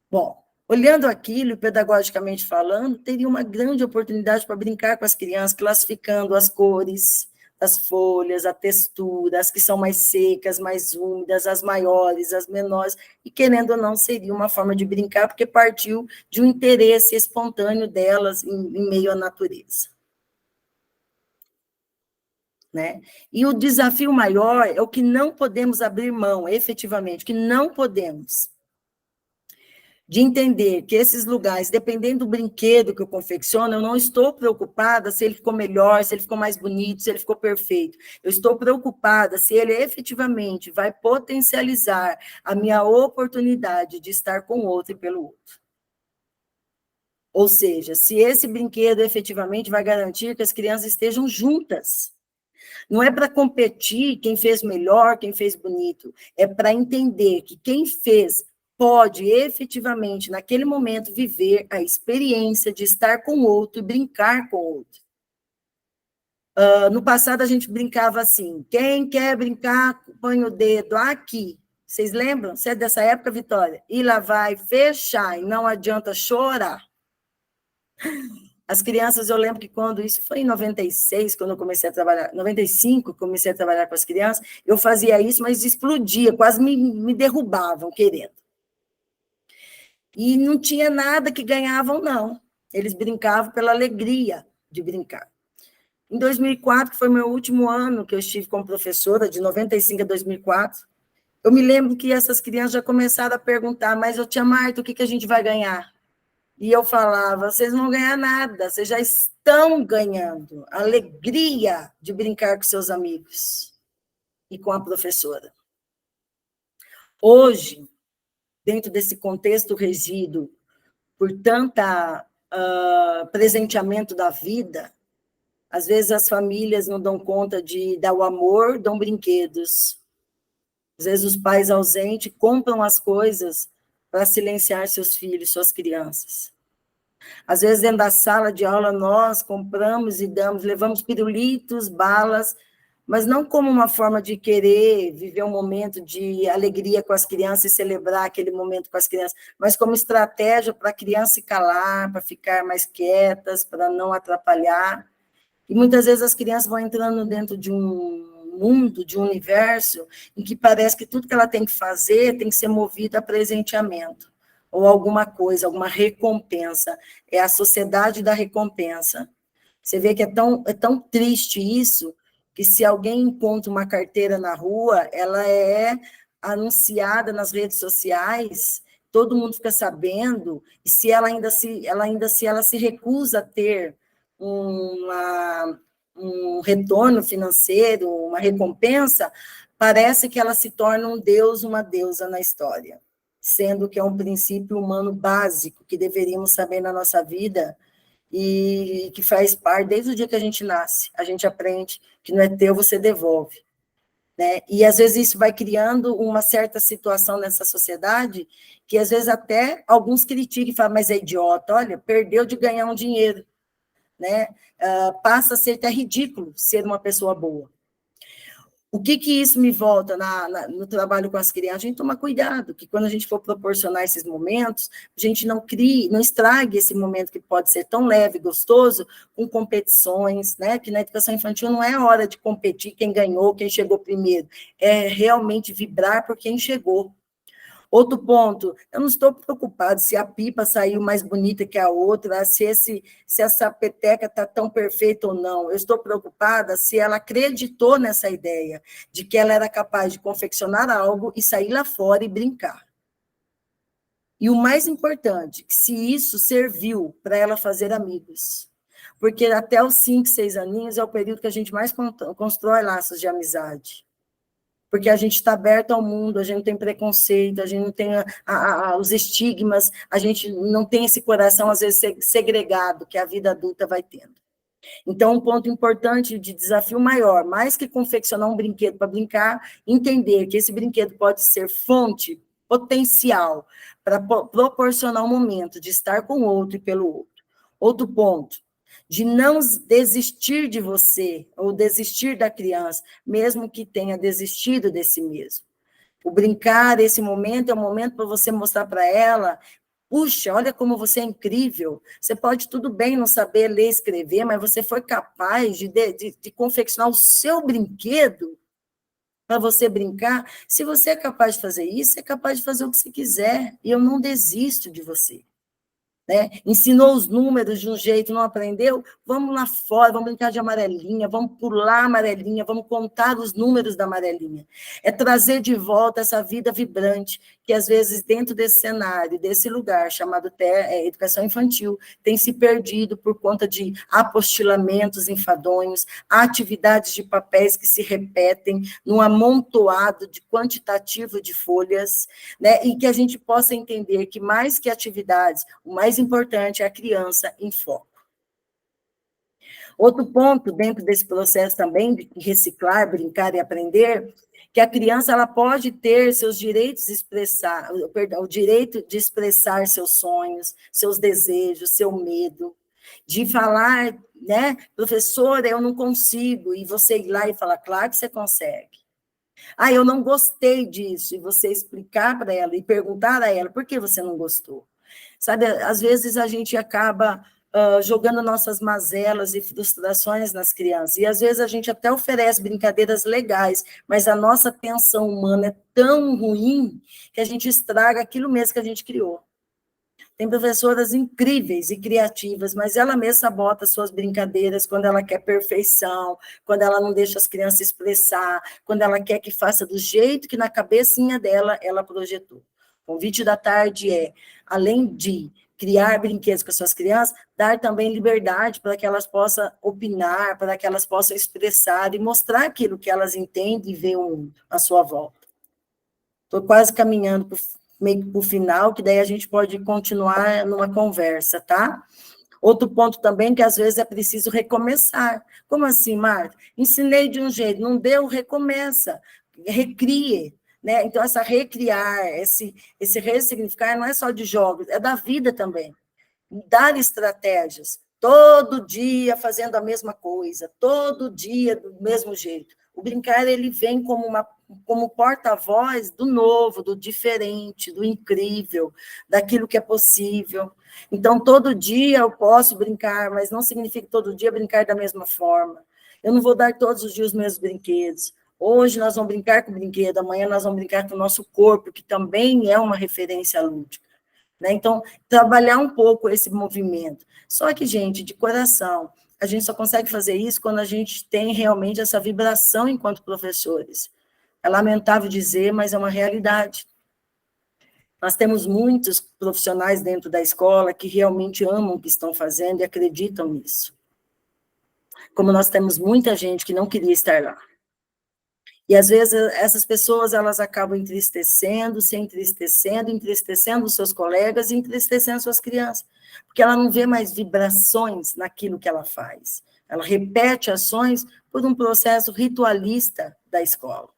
Bom, olhando aquilo, pedagogicamente falando, teria uma grande oportunidade para brincar com as crianças, classificando as cores das folhas, a textura, as que são mais secas, mais úmidas, as maiores, as menores, e querendo ou não, seria uma forma de brincar, porque partiu de um interesse espontâneo delas em meio à natureza. Né? E o desafio maior é o que não podemos abrir mão, efetivamente, que não podemos, de entender que esses lugares, dependendo do brinquedo que eu confecciono, eu não estou preocupada se ele ficou melhor, se ele ficou mais bonito, se ele ficou perfeito. Eu estou preocupada se ele efetivamente vai potencializar a minha oportunidade de estar com o outro e pelo outro. Ou seja, se esse brinquedo efetivamente vai garantir que as crianças estejam juntas. Não é para competir quem fez melhor, quem fez bonito. É para entender que quem fez pode efetivamente, naquele momento, viver a experiência de estar com o outro e brincar com o outro. No passado, a gente brincava assim, quem quer brincar, põe o dedo aqui. Vocês lembram? Você é dessa época, Vitória? E lá vai fechar, e não adianta chorar. As crianças, eu lembro que quando, isso foi em 96, quando eu comecei a trabalhar, 95, comecei a trabalhar com as crianças, eu fazia isso, mas explodia, quase me derrubavam querendo. E não tinha nada que ganhavam, não. Eles brincavam pela alegria de brincar. Em 2004, que foi meu último ano que eu estive como professora, de 95 a 2004, eu me lembro que essas crianças já começaram a perguntar, mas, ô tia Marta, o que a gente vai ganhar? E eu falava, vocês não vão ganhar nada, vocês já estão ganhando a alegria de brincar com seus amigos e com a professora. Hoje, dentro desse contexto regido por tanta presenteamento da vida, às vezes as famílias não dão conta de dar o amor, dão brinquedos. Às vezes os pais ausentes compram as coisas para silenciar seus filhos, suas crianças. Às vezes, dentro da sala de aula, nós compramos e damos, levamos pirulitos, balas, mas não como uma forma de querer viver um momento de alegria com as crianças e celebrar aquele momento com as crianças, mas como estratégia para a criança se calar, para ficar mais quietas, para não atrapalhar. E muitas vezes as crianças vão entrando dentro de um mundo, de um universo, em que parece que tudo que ela tem que fazer tem que ser movido a presenteamento, ou alguma coisa, alguma recompensa. É a sociedade da recompensa. Você vê que é tão triste isso, que se alguém encontra uma carteira na rua, ela é anunciada nas redes sociais, todo mundo fica sabendo, e se ela se recusa a ter um retorno financeiro, uma recompensa, parece que ela se torna um deus, uma deusa na história, sendo que é um princípio humano básico que deveríamos saber na nossa vida e que faz parte desde o dia que a gente nasce. A gente aprende que não é teu, você devolve. Né? E às vezes isso vai criando uma certa situação nessa sociedade que às vezes até alguns criticam e falam, mas é idiota, olha, perdeu de ganhar um dinheiro. Né? Passa a ser até ridículo ser uma pessoa boa. O que isso me volta no trabalho com as crianças? A gente toma cuidado, que quando a gente for proporcionar esses momentos, a gente não estrague esse momento que pode ser tão leve e gostoso com competições, né? Que na educação infantil não é hora de competir quem ganhou, quem chegou primeiro, é realmente vibrar por quem chegou. Outro ponto, eu não estou preocupado se a pipa saiu mais bonita que a outra, se essa peteca está tão perfeita ou não. Eu estou preocupada se ela acreditou nessa ideia, de que ela era capaz de confeccionar algo e sair lá fora e brincar. E o mais importante, que se isso serviu para ela fazer amigos. Porque até os 5, 6 aninhos é o período que a gente mais constrói laços de amizade. Porque a gente está aberto ao mundo, a gente não tem preconceito, a gente não tem os estigmas, a gente não tem esse coração, às vezes, segregado, que a vida adulta vai tendo. Então, um ponto importante de desafio maior, mais que confeccionar um brinquedo para brincar, entender que esse brinquedo pode ser fonte potencial para proporcionar um momento de estar com o outro e pelo outro. Outro ponto, de não desistir de você, ou desistir da criança, mesmo que tenha desistido de si mesmo. O brincar, esse momento, é um momento para você mostrar para ela, puxa, olha como você é incrível, você pode tudo bem não saber ler e escrever, mas você foi capaz de confeccionar o seu brinquedo para você brincar. Se você é capaz de fazer isso, é capaz de fazer o que você quiser, e eu não desisto de você. Né? Ensinou os números de um jeito, não aprendeu? Vamos lá fora, vamos brincar de amarelinha, vamos pular amarelinha, vamos contar os números da amarelinha. É trazer de volta essa vida vibrante, que às vezes dentro desse cenário, desse lugar chamado educação infantil, tem se perdido por conta de apostilamentos enfadonhos, atividades de papéis que se repetem num amontoado de quantitativo de folhas, né? E que a gente possa entender que mais que atividades, o mais importante é a criança em foco. Outro ponto dentro desse processo também de reciclar, brincar e aprender, que a criança ela pode ter seus direitos de expressar, o direito de expressar seus sonhos, seus desejos, seu medo. de falar, né, professora, eu não consigo, e você ir lá e falar, claro que você consegue. Ah, eu não gostei disso, e você explicar para ela e perguntar a ela por que você não gostou. Sabe, às vezes a gente acaba jogando nossas mazelas e frustrações nas crianças, e às vezes a gente até oferece brincadeiras legais, mas a nossa atenção humana é tão ruim que a gente estraga aquilo mesmo que a gente criou. Tem professoras incríveis e criativas, mas ela mesma sabota suas brincadeiras quando ela quer perfeição, quando ela não deixa as crianças expressar, quando ela quer que faça do jeito que na cabecinha dela ela projetou. O convite da tarde é, além de criar brinquedos com as suas crianças, dar também liberdade para que elas possam opinar, para que elas possam expressar e mostrar aquilo que elas entendem e veem o mundo à sua volta. Estou quase caminhando meio que para o final, que daí a gente pode continuar numa conversa, tá? Outro ponto também que às vezes é preciso recomeçar. Como assim, Marta? Ensinei de um jeito, não deu, recomeça, recrie, né? Então, essa recriar, esse ressignificar não é só de jogos, é da vida também. Dar estratégias, todo dia fazendo a mesma coisa, todo dia do mesmo jeito. O brincar, ele vem como porta-voz do novo, do diferente, do incrível, daquilo que é possível. Então, todo dia eu posso brincar, mas não significa todo dia brincar da mesma forma. Eu não vou dar todos os dias os mesmos brinquedos. Hoje nós vamos brincar com o brinquedo, amanhã nós vamos brincar com o nosso corpo, que também é uma referência lúdica. Né? Então, trabalhar um pouco esse movimento. Só que, gente, de coração, a gente só consegue fazer isso quando a gente tem realmente essa vibração enquanto professores. É lamentável dizer, mas é uma realidade. Nós temos muitos profissionais dentro da escola que realmente amam o que estão fazendo e acreditam nisso. Como nós temos muita gente que não queria estar lá. E, às vezes, essas pessoas, elas acabam entristecendo, se entristecendo, entristecendo os seus colegas e entristecendo suas crianças, porque ela não vê mais vibrações naquilo que ela faz. Ela repete ações por um processo ritualista da escola.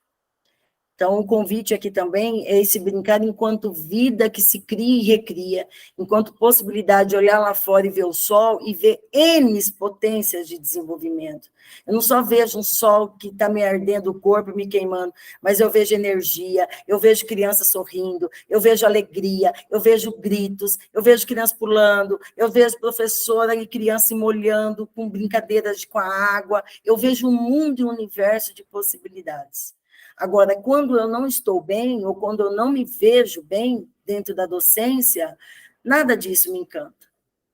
Então, o convite aqui também é esse brincar enquanto vida que se cria e recria, enquanto possibilidade de olhar lá fora e ver o sol e ver N potências de desenvolvimento. Eu não só vejo um sol que está me ardendo o corpo, me queimando, mas eu vejo energia, eu vejo criança sorrindo, eu vejo alegria, eu vejo gritos, eu vejo criança pulando, eu vejo professora e criança se molhando com brincadeiras com a água, eu vejo um mundo e um universo de possibilidades. Agora, quando eu não estou bem, ou quando eu não me vejo bem dentro da docência, nada disso me encanta.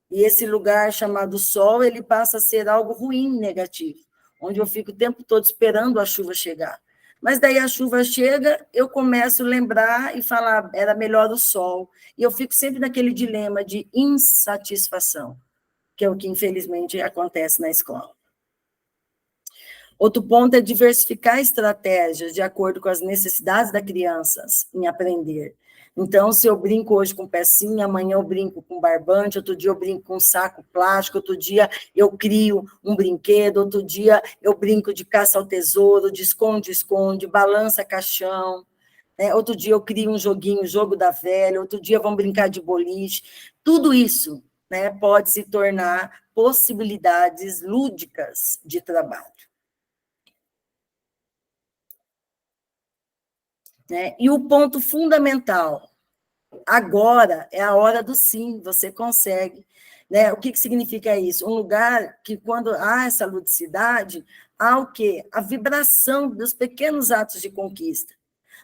E esse lugar chamado sol, ele passa a ser algo ruim, negativo, onde eu fico o tempo todo esperando a chuva chegar. Mas daí a chuva chega, eu começo a lembrar e falar, era melhor o sol. E eu fico sempre naquele dilema de insatisfação, que é o que, infelizmente, acontece na escola. Outro ponto é diversificar estratégias de acordo com as necessidades das crianças em aprender. Então, se eu brinco hoje com pecinha, amanhã eu brinco com barbante, outro dia eu brinco com saco plástico, outro dia eu crio um brinquedo, outro dia eu brinco de caça ao tesouro, de esconde-esconde, balança caixão, né? Outro dia eu crio um joguinho, jogo da velha, outro dia vamos brincar de boliche. Tudo isso, né, pode se tornar possibilidades lúdicas de trabalho. Né? E o ponto fundamental, agora é a hora do sim, você consegue. Né? O que significa isso? Um lugar que, quando há essa ludicidade, há o quê? A vibração dos pequenos atos de conquista.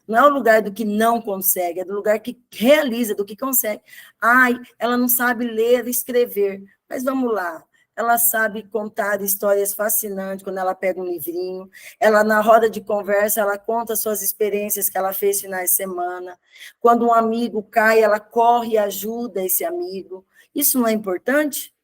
Não é o lugar do que não consegue, é do lugar que realiza, do que consegue. Ai, ela não sabe ler e escrever, mas vamos lá. Ela sabe contar histórias fascinantes quando ela pega um livrinho. Ela, na roda de conversa, ela conta suas experiências que ela fez finais de semana. Quando um amigo cai, ela corre e ajuda esse amigo. Isso não é importante?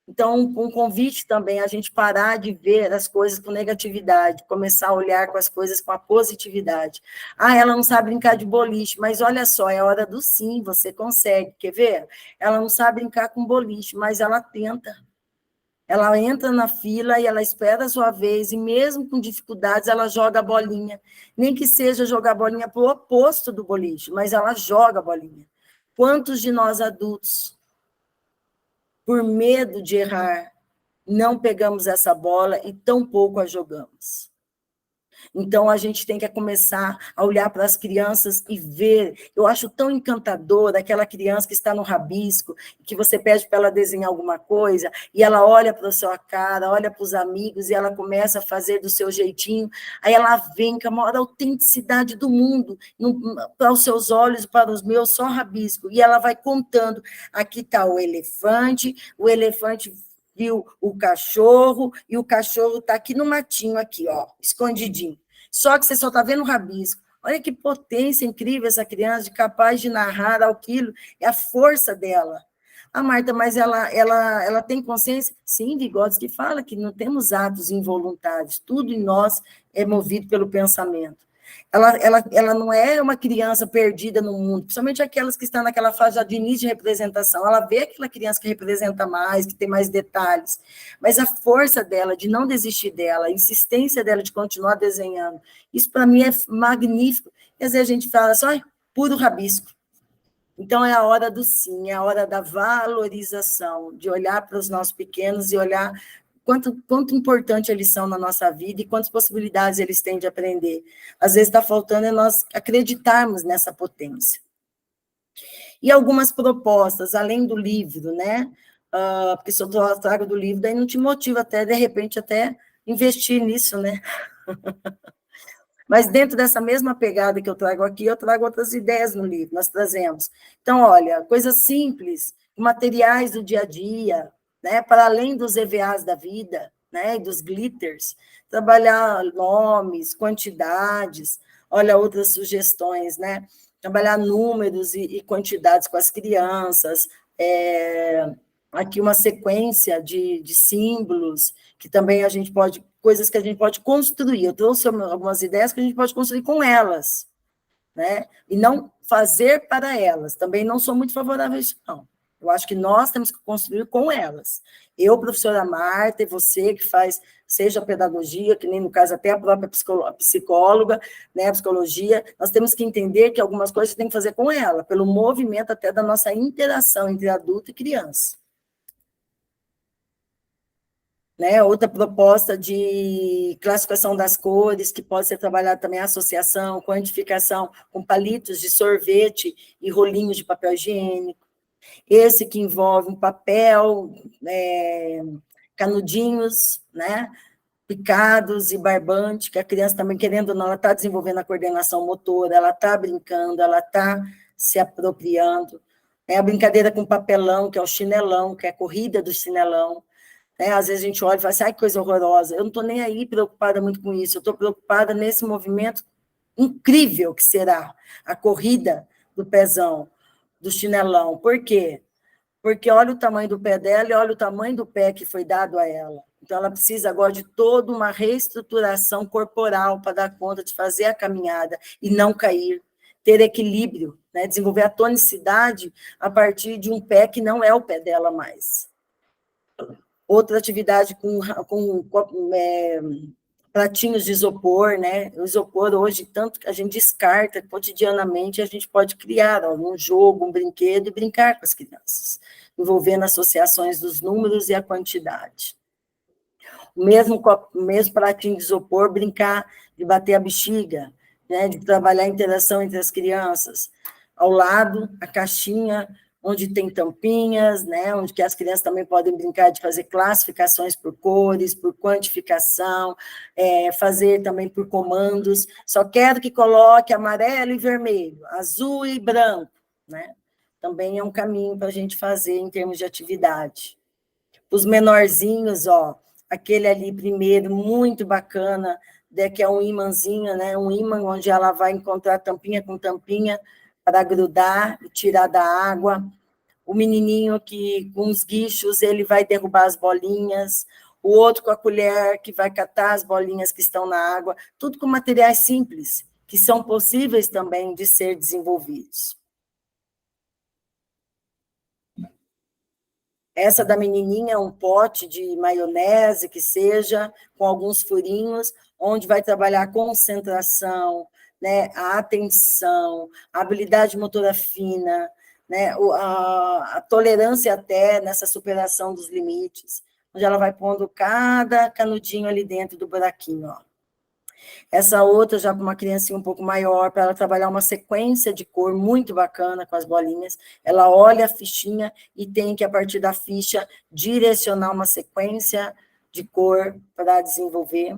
Então, um convite também a gente parar de ver as coisas com negatividade, começar a olhar com as coisas com a positividade. Ah, ela não sabe brincar de boliche, mas olha só, é a hora do sim, você consegue, quer ver? Ela não sabe brincar com boliche, mas ela tenta. Ela entra na fila e ela espera a sua vez, e mesmo com dificuldades, ela joga a bolinha. Nem que seja jogar a bolinha para o oposto do boliche, mas ela joga a bolinha. Quantos de nós adultos por medo de errar, não pegamos essa bola e tampouco a jogamos. Então, a gente tem que começar a olhar para as crianças e ver. Eu acho tão encantador aquela criança que está no rabisco, que você pede para ela desenhar alguma coisa, e ela olha para a sua cara, olha para os amigos, e ela começa a fazer do seu jeitinho. Aí ela vem com a maior autenticidade do mundo, para os seus olhos, para os meus, só rabisco. E ela vai contando. Aqui está o elefante viu o cachorro, e o cachorro está aqui no matinho, aqui, ó, escondidinho. Só que você só está vendo o rabisco. Olha que potência incrível essa criança, capaz de narrar aquilo, é a força dela. Ah, Marta, mas ela tem consciência? Sim, Vygotsky fala que não temos atos involuntários, tudo em nós é movido pelo pensamento. Ela não é uma criança perdida no mundo, principalmente aquelas que estão naquela fase de início de representação. Ela vê aquela criança que representa mais, que tem mais detalhes, mas a força dela de não desistir dela, a insistência dela de continuar desenhando, isso para mim é magnífico. E às vezes a gente fala assim, puro rabisco. Então é a hora do sim, é a hora da valorização, de olhar para os nossos pequenos e olhar quanto importante eles são na nossa vida e quantas possibilidades eles têm de aprender. Às vezes está faltando é nós acreditarmos nessa potência. E algumas propostas, além do livro, né? Porque se eu trago do livro, daí não te motiva até, de repente, até investir nisso, né? Mas dentro dessa mesma pegada que eu trago aqui, eu trago outras ideias no livro, nós trazemos. Então, olha, coisas simples, materiais do dia a dia, né, para além dos EVAs da vida, né, e dos glitters, trabalhar nomes, quantidades, olha outras sugestões, né, trabalhar números e quantidades com as crianças, aqui uma sequência de símbolos, que também a gente pode, coisas que a gente pode construir, eu trouxe algumas ideias que a gente pode construir com elas, né, e não fazer para elas, também não sou muito favorável a isso, não. Eu acho que nós temos que construir com elas. Eu, professora Marta, e você que faz, seja a pedagogia, que nem no caso até a própria psicóloga, né, a psicologia, nós temos que entender que algumas coisas tem que fazer com ela, pelo movimento até da nossa interação entre adulto e criança. Né, outra proposta de classificação das cores, que pode ser trabalhada também a associação, quantificação com palitos de sorvete e rolinhos de papel higiênico. Esse que envolve um papel, canudinhos, né, picados e barbante, que a criança também, querendo ou não, ela está desenvolvendo a coordenação motora, ela está brincando, ela está se apropriando. É a brincadeira com papelão, que é o chinelão, que é a corrida do chinelão. Às vezes a gente olha e fala assim, ai, que coisa horrorosa. Eu não estou nem aí preocupada muito com isso, eu estou preocupada nesse movimento incrível que será a corrida do pezão, do chinelão. Por quê? Porque olha o tamanho do pé dela e olha o tamanho do pé que foi dado a ela. Então, ela precisa agora de toda uma reestruturação corporal para dar conta de fazer a caminhada e não cair, ter equilíbrio, né? Desenvolver a tonicidade a partir de um pé que não é o pé dela mais. Outra atividade com pratinhos de isopor, né? O isopor hoje, tanto que a gente descarta cotidianamente, a gente pode criar um jogo, um brinquedo e brincar com as crianças, envolvendo associações dos números e a quantidade. O mesmo pratinho de isopor, brincar de bater a bexiga, né? De trabalhar a interação entre as crianças. Ao lado, a caixinha onde tem tampinhas, né, onde que as crianças também podem brincar de fazer classificações por cores, por quantificação, fazer também por comandos. Só quero que coloque amarelo e vermelho, azul e branco, né? Também é um caminho para a gente fazer em termos de atividade. Os menorzinhos, ó, aquele ali primeiro, muito bacana, que é um imãzinho, né, um imã onde ela vai encontrar tampinha com tampinha, para grudar e tirar da água. O menininho que, com os guichos, ele vai derrubar as bolinhas. O outro com a colher, que vai catar as bolinhas que estão na água. Tudo com materiais simples, que são possíveis também de ser desenvolvidos. Essa da menininha é um pote de maionese, que seja, com alguns furinhos, onde vai trabalhar a concentração, né, a atenção, a habilidade motora fina, né, a tolerância até nessa superação dos limites, onde ela vai pondo cada canudinho ali dentro do buraquinho, ó. Essa outra, já para uma criancinha um pouco maior, para ela trabalhar uma sequência de cor muito bacana com as bolinhas. Ela olha a fichinha e tem que, a partir da ficha, direcionar uma sequência de cor para desenvolver.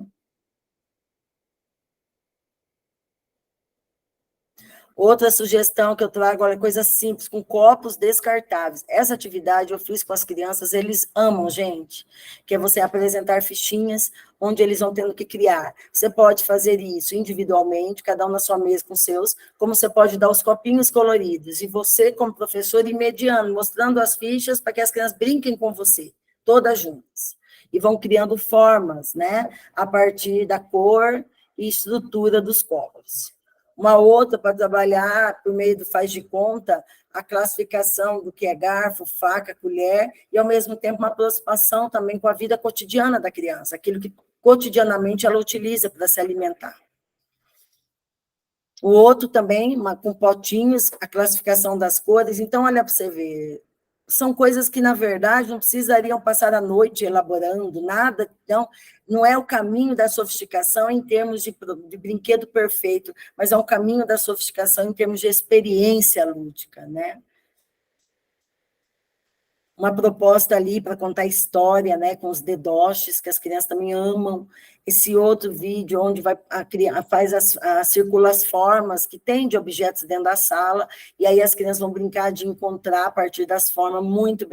Outra sugestão que eu trago, olha, coisa simples, com copos descartáveis. Essa atividade eu fiz com as crianças, eles amam, gente, que é você apresentar fichinhas onde eles vão tendo que criar. Você pode fazer isso individualmente, cada um na sua mesa com seus, como você pode dar os copinhos coloridos, e você, como professor, ir mediando, mostrando as fichas para que as crianças brinquem com você, todas juntas. E vão criando formas, né, a partir da cor e estrutura dos copos. Uma outra para trabalhar por meio do faz de conta, a classificação do que é garfo, faca, colher, e ao mesmo tempo uma aproximação também com a vida cotidiana da criança, aquilo que cotidianamente ela utiliza para se alimentar. O outro também, com potinhos, a classificação das cores. Então, olha para você ver, são coisas que, na verdade, não precisariam passar a noite elaborando nada, então, não é o caminho da sofisticação em termos de brinquedo perfeito, mas é um caminho da sofisticação em termos de experiência lúdica, né? Uma proposta ali para contar história, né, com os dedoches, que as crianças também amam. Esse outro vídeo, onde circula as formas que tem de objetos dentro da sala, e aí as crianças vão brincar de encontrar a partir das formas, muito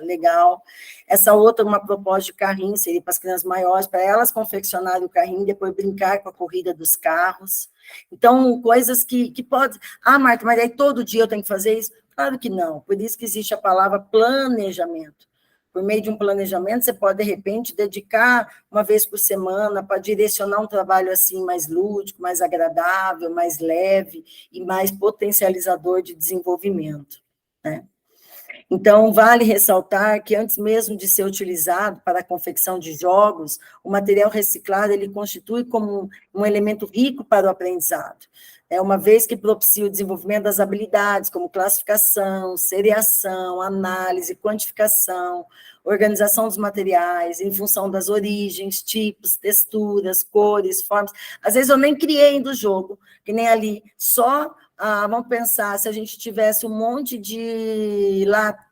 legal. Essa outra, uma proposta de carrinho, seria para as crianças maiores, para elas confeccionarem o carrinho, depois brincar com a corrida dos carros. Então, coisas que podem... Ah, Marta, mas aí todo dia eu tenho que fazer isso? Claro que não, por isso que existe a palavra planejamento. Por meio de um planejamento, você pode, de repente, dedicar uma vez por semana para direcionar um trabalho assim mais lúdico, mais agradável, mais leve e mais potencializador de desenvolvimento, né? Então, vale ressaltar que antes mesmo de ser utilizado para a confecção de jogos, o material reciclado ele constitui como um elemento rico para o aprendizado. Uma vez que propicia o desenvolvimento das habilidades, como classificação, seriação, análise, quantificação, organização dos materiais, em função das origens, tipos, texturas, cores, formas. Às vezes eu nem criei do jogo, que nem ali, só... vamos pensar, se a gente tivesse um monte de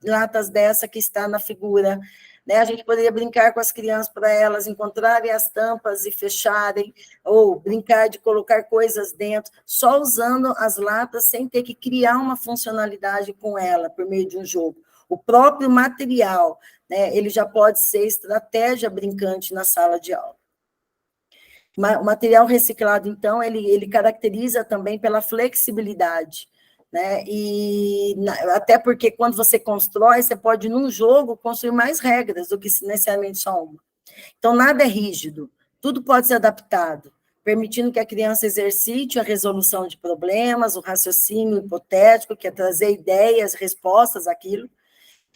latas dessa que está na figura, né? A gente poderia brincar com as crianças para elas encontrarem as tampas e fecharem, ou brincar de colocar coisas dentro, só usando as latas sem ter que criar uma funcionalidade com ela, por meio de um jogo. O próprio material, né, ele já pode ser estratégia brincante na sala de aula. O material reciclado, então, ele caracteriza também pela flexibilidade, né? E até porque quando você constrói, você pode, num jogo, construir mais regras do que necessariamente só uma. Então, nada é rígido, tudo pode ser adaptado, permitindo que a criança exercite a resolução de problemas, o raciocínio hipotético, que é trazer ideias, respostas àquilo,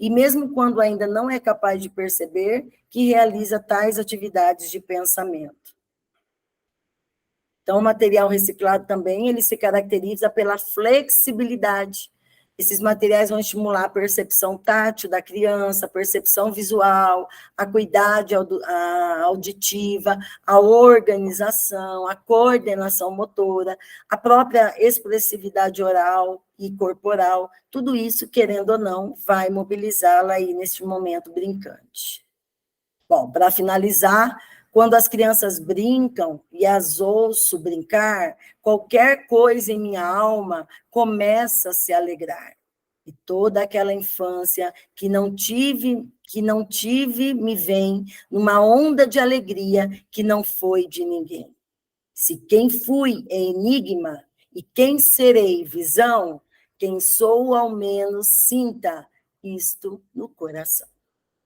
e mesmo quando ainda não é capaz de perceber, que realiza tais atividades de pensamento. Então, o material reciclado também, ele se caracteriza pela flexibilidade. Esses materiais vão estimular a percepção tátil da criança, a percepção visual, a acuidade auditiva, a organização, a coordenação motora, a própria expressividade oral e corporal. Tudo isso, querendo ou não, vai mobilizá-la aí neste momento brincante. Bom, para finalizar, quando as crianças brincam e as ouço brincar, qualquer coisa em minha alma começa a se alegrar. E toda aquela infância que não tive, me vem numa onda de alegria que não foi de ninguém. Se quem fui é enigma e quem serei visão, quem sou ao menos sinta isto no coração.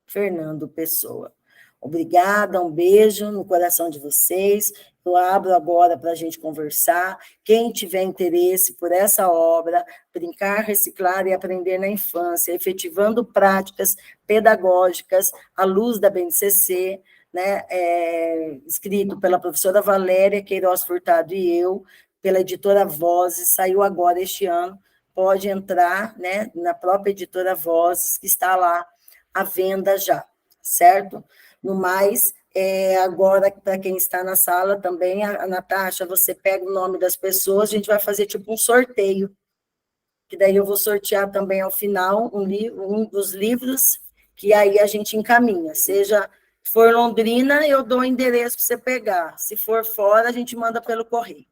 Fernando Pessoa. Obrigada, um beijo no coração de vocês. Eu abro agora para a gente conversar. Quem tiver interesse por essa obra, Brincar, Reciclar e Aprender na Infância, efetivando práticas pedagógicas à luz da BNCC, né, escrito pela professora Valéria Queiroz Furtado e eu, pela editora Vozes, saiu agora este ano, pode entrar, né, na própria editora Vozes, que está lá à venda já, certo? No mais, agora, para quem está na sala também, a Natasha, você pega o nome das pessoas, a gente vai fazer tipo um sorteio, que daí eu vou sortear também ao final um dos livros, que aí a gente encaminha, seja se for Londrina, eu dou o endereço para você pegar, se for fora, a gente manda pelo correio.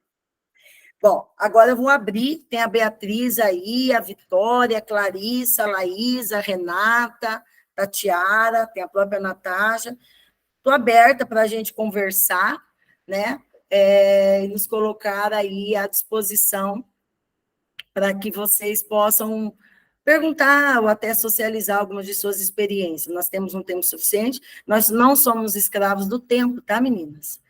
Bom, agora eu vou abrir, tem a Beatriz aí, a Vitória, a Clarissa, a Laísa, a Renata, a Tiara, tem a própria Natasha. Estou aberta para a gente conversar, né? E nos colocar aí à disposição para que vocês possam perguntar ou até socializar algumas de suas experiências. Nós temos um tempo suficiente, nós não somos escravos do tempo, tá, meninas?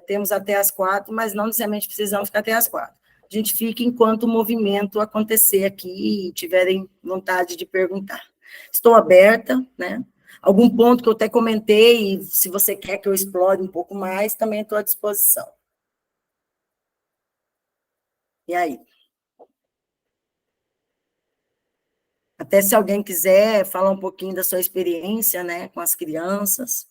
Temos até as 4, mas não necessariamente precisamos ficar até as 4. A gente fica enquanto o movimento acontecer aqui e tiverem vontade de perguntar. Estou aberta, né? Algum ponto que eu até comentei, e se você quer que eu explore um pouco mais, também estou à disposição. E aí? Até se alguém quiser falar um pouquinho da sua experiência, né, com as crianças,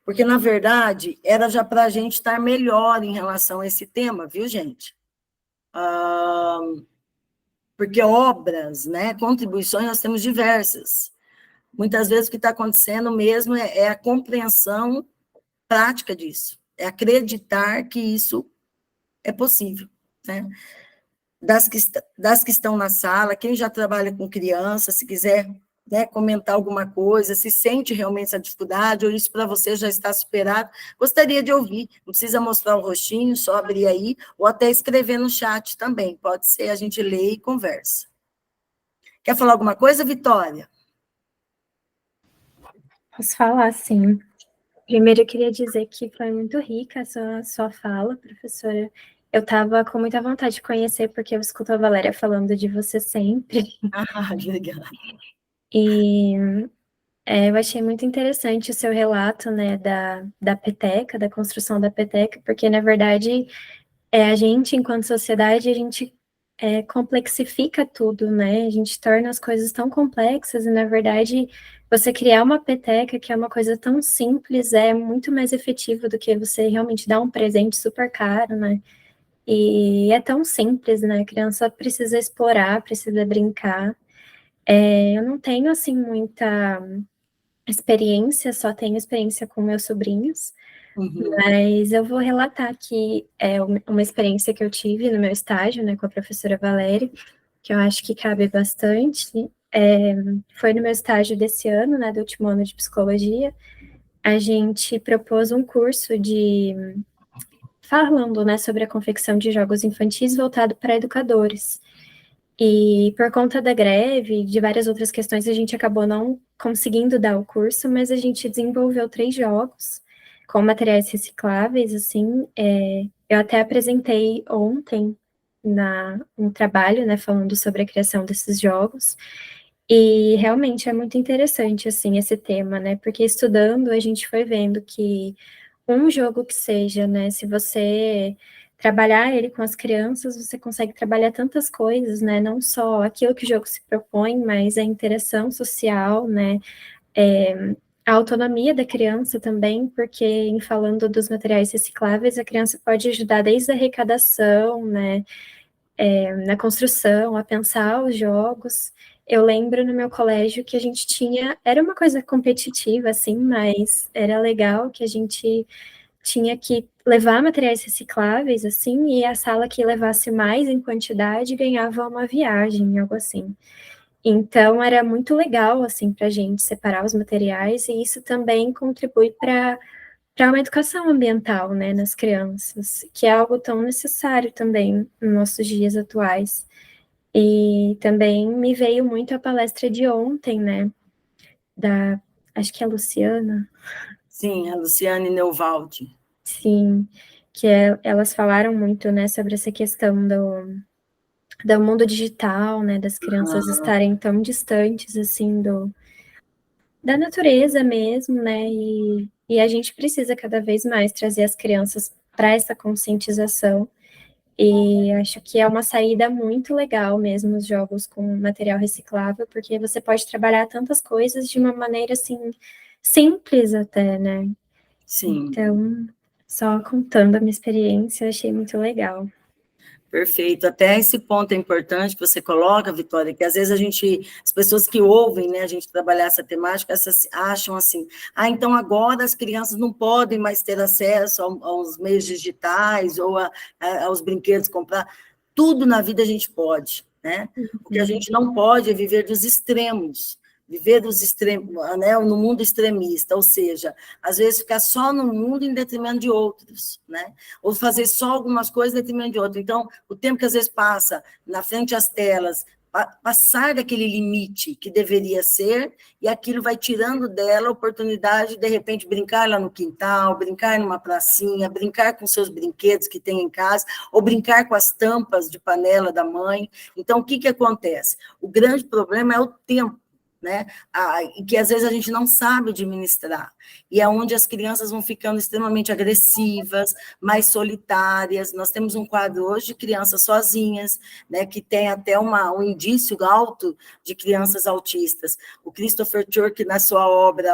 porque, na verdade, era já para a gente estar melhor em relação a esse tema, viu, gente? Porque obras, né, contribuições, nós temos diversas. Muitas vezes o que está acontecendo mesmo é a compreensão prática disso, é acreditar que isso é possível, né? Das que estão na sala, quem já trabalha com criança, se quiser, né, comentar alguma coisa, se sente realmente essa dificuldade, ou isso para você já está superado, gostaria de ouvir, não precisa mostrar o rostinho, só abrir aí, ou até escrever no chat também, pode ser, a gente lê e conversa. Quer falar alguma coisa, Vitória? Posso falar, sim. Primeiro, eu queria dizer que foi muito rica a sua fala, professora. Eu estava com muita vontade de conhecer, porque eu escuto a Valéria falando de você sempre. Ah, legal. E eu achei muito interessante o seu relato, né, da peteca, da construção da peteca, porque, na verdade, a gente, enquanto sociedade, a gente complexifica tudo, né? A gente torna as coisas tão complexas e, na verdade, você criar uma peteca, que é uma coisa tão simples, é muito mais efetivo do que você realmente dar um presente super caro, né? E é tão simples, né? A criança precisa explorar, precisa brincar. Eu não tenho, assim, muita experiência, só tenho experiência com meus sobrinhos, mas eu vou relatar aqui uma experiência que eu tive no meu estágio, né, com a professora Valéria, que eu acho que cabe bastante. Foi no meu estágio desse ano, né, do último ano de psicologia, a gente propôs um curso falando, né, sobre a confecção de jogos infantis voltado para educadores. E por conta da greve e de várias outras questões, a gente acabou não conseguindo dar o curso, mas a gente desenvolveu 3 jogos com materiais recicláveis, assim. Eu até apresentei ontem um trabalho, né, falando sobre a criação desses jogos. E realmente é muito interessante, assim, esse tema, né, porque estudando a gente foi vendo que um jogo que seja, né, se você trabalhar ele com as crianças, você consegue trabalhar tantas coisas, né, não só aquilo que o jogo se propõe, mas a interação social, né, a autonomia da criança também, porque em falando dos materiais recicláveis, a criança pode ajudar desde a arrecadação, né, na construção, a pensar os jogos. Eu lembro no meu colégio que a gente tinha, era uma coisa competitiva, assim, mas era legal que a gente tinha que levar materiais recicláveis, assim, e a sala que levasse mais em quantidade ganhava uma viagem, algo assim. Então, era muito legal, assim, para a gente separar os materiais, e isso também contribui para uma educação ambiental, né, nas crianças, que é algo tão necessário também nos nossos dias atuais. E também me veio muito a palestra de ontem, né, acho que é a Luciana. Sim, a Luciane Neuwaldi. Sim, que elas falaram muito, né, sobre essa questão do mundo digital, né, das crianças estarem tão distantes, assim, da natureza mesmo, né, e a gente precisa cada vez mais trazer as crianças para essa conscientização. E acho que é uma saída muito legal mesmo os jogos com material reciclável, porque você pode trabalhar tantas coisas de uma maneira assim simples até, né? Sim. Então, só contando a minha experiência, eu achei muito legal. Perfeito. Até esse ponto é importante que você coloca, Vitória, que às vezes as pessoas que ouvem, né, a gente trabalhar essa temática, acham assim, então agora as crianças não podem mais ter acesso aos meios digitais ou aos brinquedos comprar. Tudo na vida a gente pode, né? O que a Uhum. gente não pode é viver dos extremos, né, no mundo extremista, ou seja, às vezes ficar só no mundo em detrimento de outros, né? Ou fazer só algumas coisas em detrimento de outros. Então, o tempo que às vezes passa na frente às telas, passar daquele limite que deveria ser, e aquilo vai tirando dela a oportunidade de repente, brincar lá no quintal, brincar numa pracinha, brincar com seus brinquedos que tem em casa, ou brincar com as tampas de panela da mãe. Então, o que, que acontece? O grande problema é o tempo, né? Que às vezes a gente não sabe administrar, e é onde as crianças vão ficando extremamente agressivas, mais solitárias. Nós temos um quadro hoje de crianças sozinhas, né, que tem até um indício alto de crianças autistas. O Christopher Turk, na sua obra,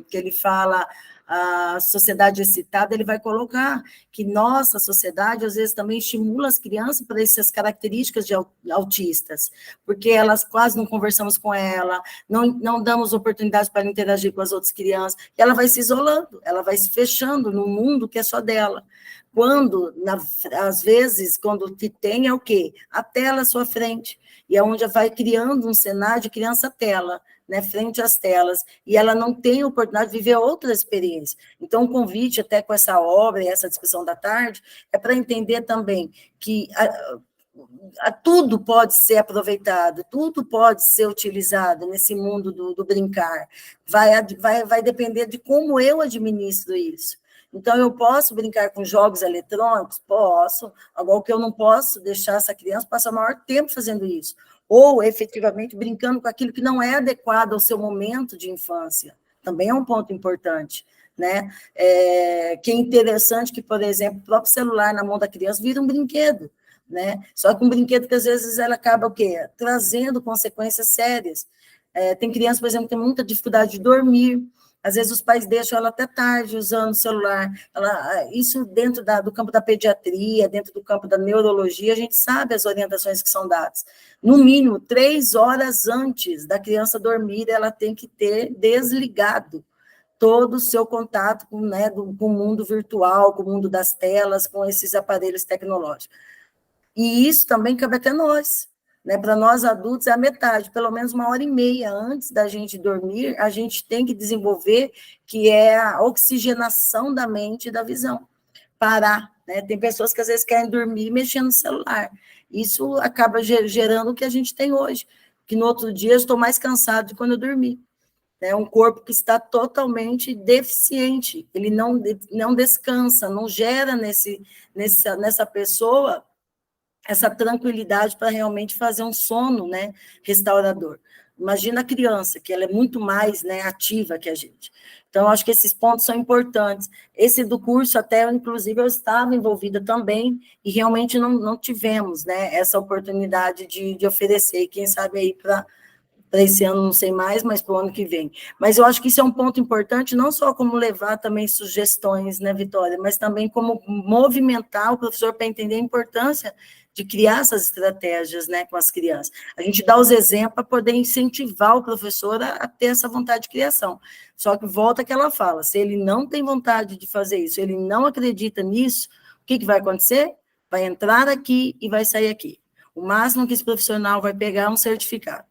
que ele fala a sociedade excitada, ele vai colocar que nossa sociedade, às vezes, também estimula as crianças para essas características de autistas, porque elas quase não conversamos com ela, não damos oportunidades para interagir com as outras crianças, e ela vai se isolando, ela vai se fechando num mundo que é só dela. Quando, às vezes, quando o que tem é o quê? A tela à sua frente, e é onde vai criando um cenário de criança-tela, né, frente às telas, e ela não tem oportunidade de viver outra experiência. Então, o convite, até com essa obra e essa discussão da tarde, é para entender também que tudo pode ser aproveitado, tudo pode ser utilizado nesse mundo do brincar. Vai depender de como eu administro isso. Então, eu posso brincar com jogos eletrônicos? Posso. Agora, o que eu não posso deixar essa criança passar o maior tempo fazendo isso. Ou, efetivamente, brincando com aquilo que não é adequado ao seu momento de infância. Também é um ponto importante, né? Que é interessante que, por exemplo, o próprio celular na mão da criança vira um brinquedo, né? Só que um brinquedo que, às vezes, ela acaba o quê? Trazendo consequências sérias. Tem criança, por exemplo, que tem muita dificuldade de dormir, às vezes os pais deixam ela até tarde usando o celular. Isso dentro do campo da pediatria, dentro do campo da neurologia, a gente sabe as orientações que são dadas. No mínimo, 3 horas antes da criança dormir, ela tem que ter desligado todo o seu contato com, né, com o mundo virtual, com o mundo das telas, com esses aparelhos tecnológicos. E isso também cabe até nós, né? Para nós adultos é a metade, pelo menos 1h30 antes da gente dormir, a gente tem que desenvolver, que é a oxigenação da mente e da visão. Parar, né? Tem pessoas que às vezes querem dormir mexendo no celular. Isso acaba gerando o que a gente tem hoje, que no outro dia eu estou mais cansado de quando eu dormi. É um corpo que está totalmente deficiente, ele não descansa, não gera nessa pessoa essa tranquilidade para realmente fazer um sono, né, restaurador. Imagina a criança, que ela é muito mais, né, ativa que a gente. Então, acho que esses pontos são importantes. Esse do curso, até, inclusive, eu estava envolvida também, e realmente não tivemos, né, essa oportunidade de oferecer, quem sabe aí para esse ano, não sei mais, mas para o ano que vem. Mas eu acho que isso é um ponto importante, não só como levar também sugestões, né, Vitória, mas também como movimentar o professor para entender a importância de criar essas estratégias, né, com as crianças. A gente dá os exemplos para poder incentivar o professor a ter essa vontade de criação. Só que volta que ela fala, se ele não tem vontade de fazer isso, ele não acredita nisso, o que vai acontecer? Vai entrar aqui e vai sair aqui. O máximo que esse profissional vai pegar é um certificado.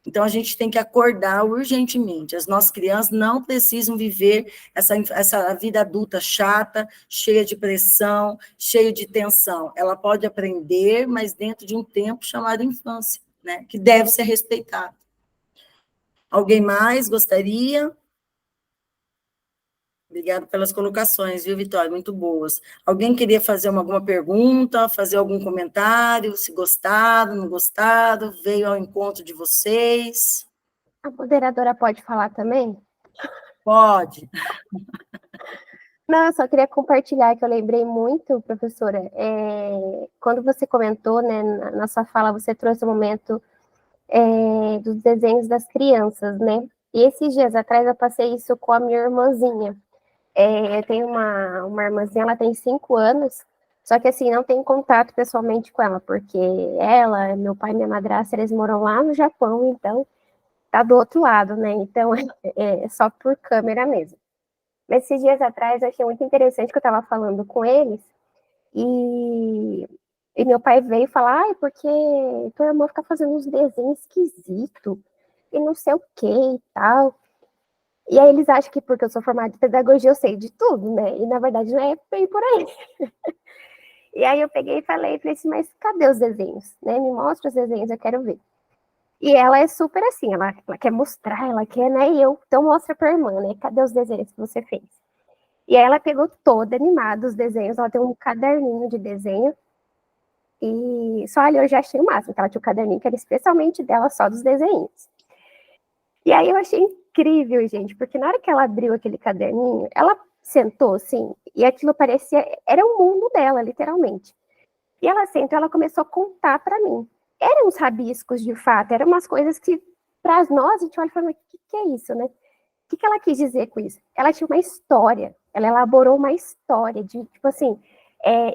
Então, a gente tem que acordar urgentemente. As nossas crianças não precisam viver essa vida adulta chata, cheia de pressão, cheia de tensão. Ela pode aprender, mas dentro de um tempo chamado infância, né? Que deve ser respeitado. Alguém mais gostaria? Obrigada pelas colocações, viu, Vitória? Muito boas. Alguém queria fazer alguma pergunta, fazer algum comentário, se gostaram, não gostaram, veio ao encontro de vocês? A moderadora pode falar também? Pode. Não, eu só queria compartilhar que eu lembrei muito, professora, quando você comentou, né, na sua fala, você trouxe o momento dos desenhos das crianças, né? E esses dias atrás eu passei isso com a minha irmãzinha. Eu tenho uma irmãzinha, ela tem 5 anos, só que assim, não tenho contato pessoalmente com ela, porque ela, meu pai e minha madrasta, eles moram lá no Japão, então tá do outro lado, né? Então é só por câmera mesmo. Mas esses dias atrás eu achei muito interessante que eu estava falando com eles, e meu pai veio falar, ai, porque tua irmã fica fazendo uns desenhos esquisitos, e não sei o que e tal. E aí eles acham que porque eu sou formada em pedagogia eu sei de tudo, né? E na verdade não é bem por aí. E aí eu peguei e falei assim, mas cadê os desenhos? Né? Me mostra os desenhos, eu quero ver. E ela é super assim, ela quer mostrar, ela quer, né? E eu, então mostra pra irmã, né? Cadê os desenhos que você fez? E aí ela pegou toda animada os desenhos, ela tem um caderninho de desenho. E só ali eu já achei o máximo, que ela tinha um caderninho que era especialmente dela, só dos desenhos. E aí eu achei incrível, gente, porque na hora que ela abriu aquele caderninho, ela sentou assim, e aquilo parecia, era o mundo dela, literalmente. E ela sentou, ela começou a contar para mim. Eram uns rabiscos, de fato, eram umas coisas que, para nós, a gente olha e fala, o que é isso, né? O que ela quis dizer com isso? Ela tinha uma história, ela elaborou uma história de, tipo assim,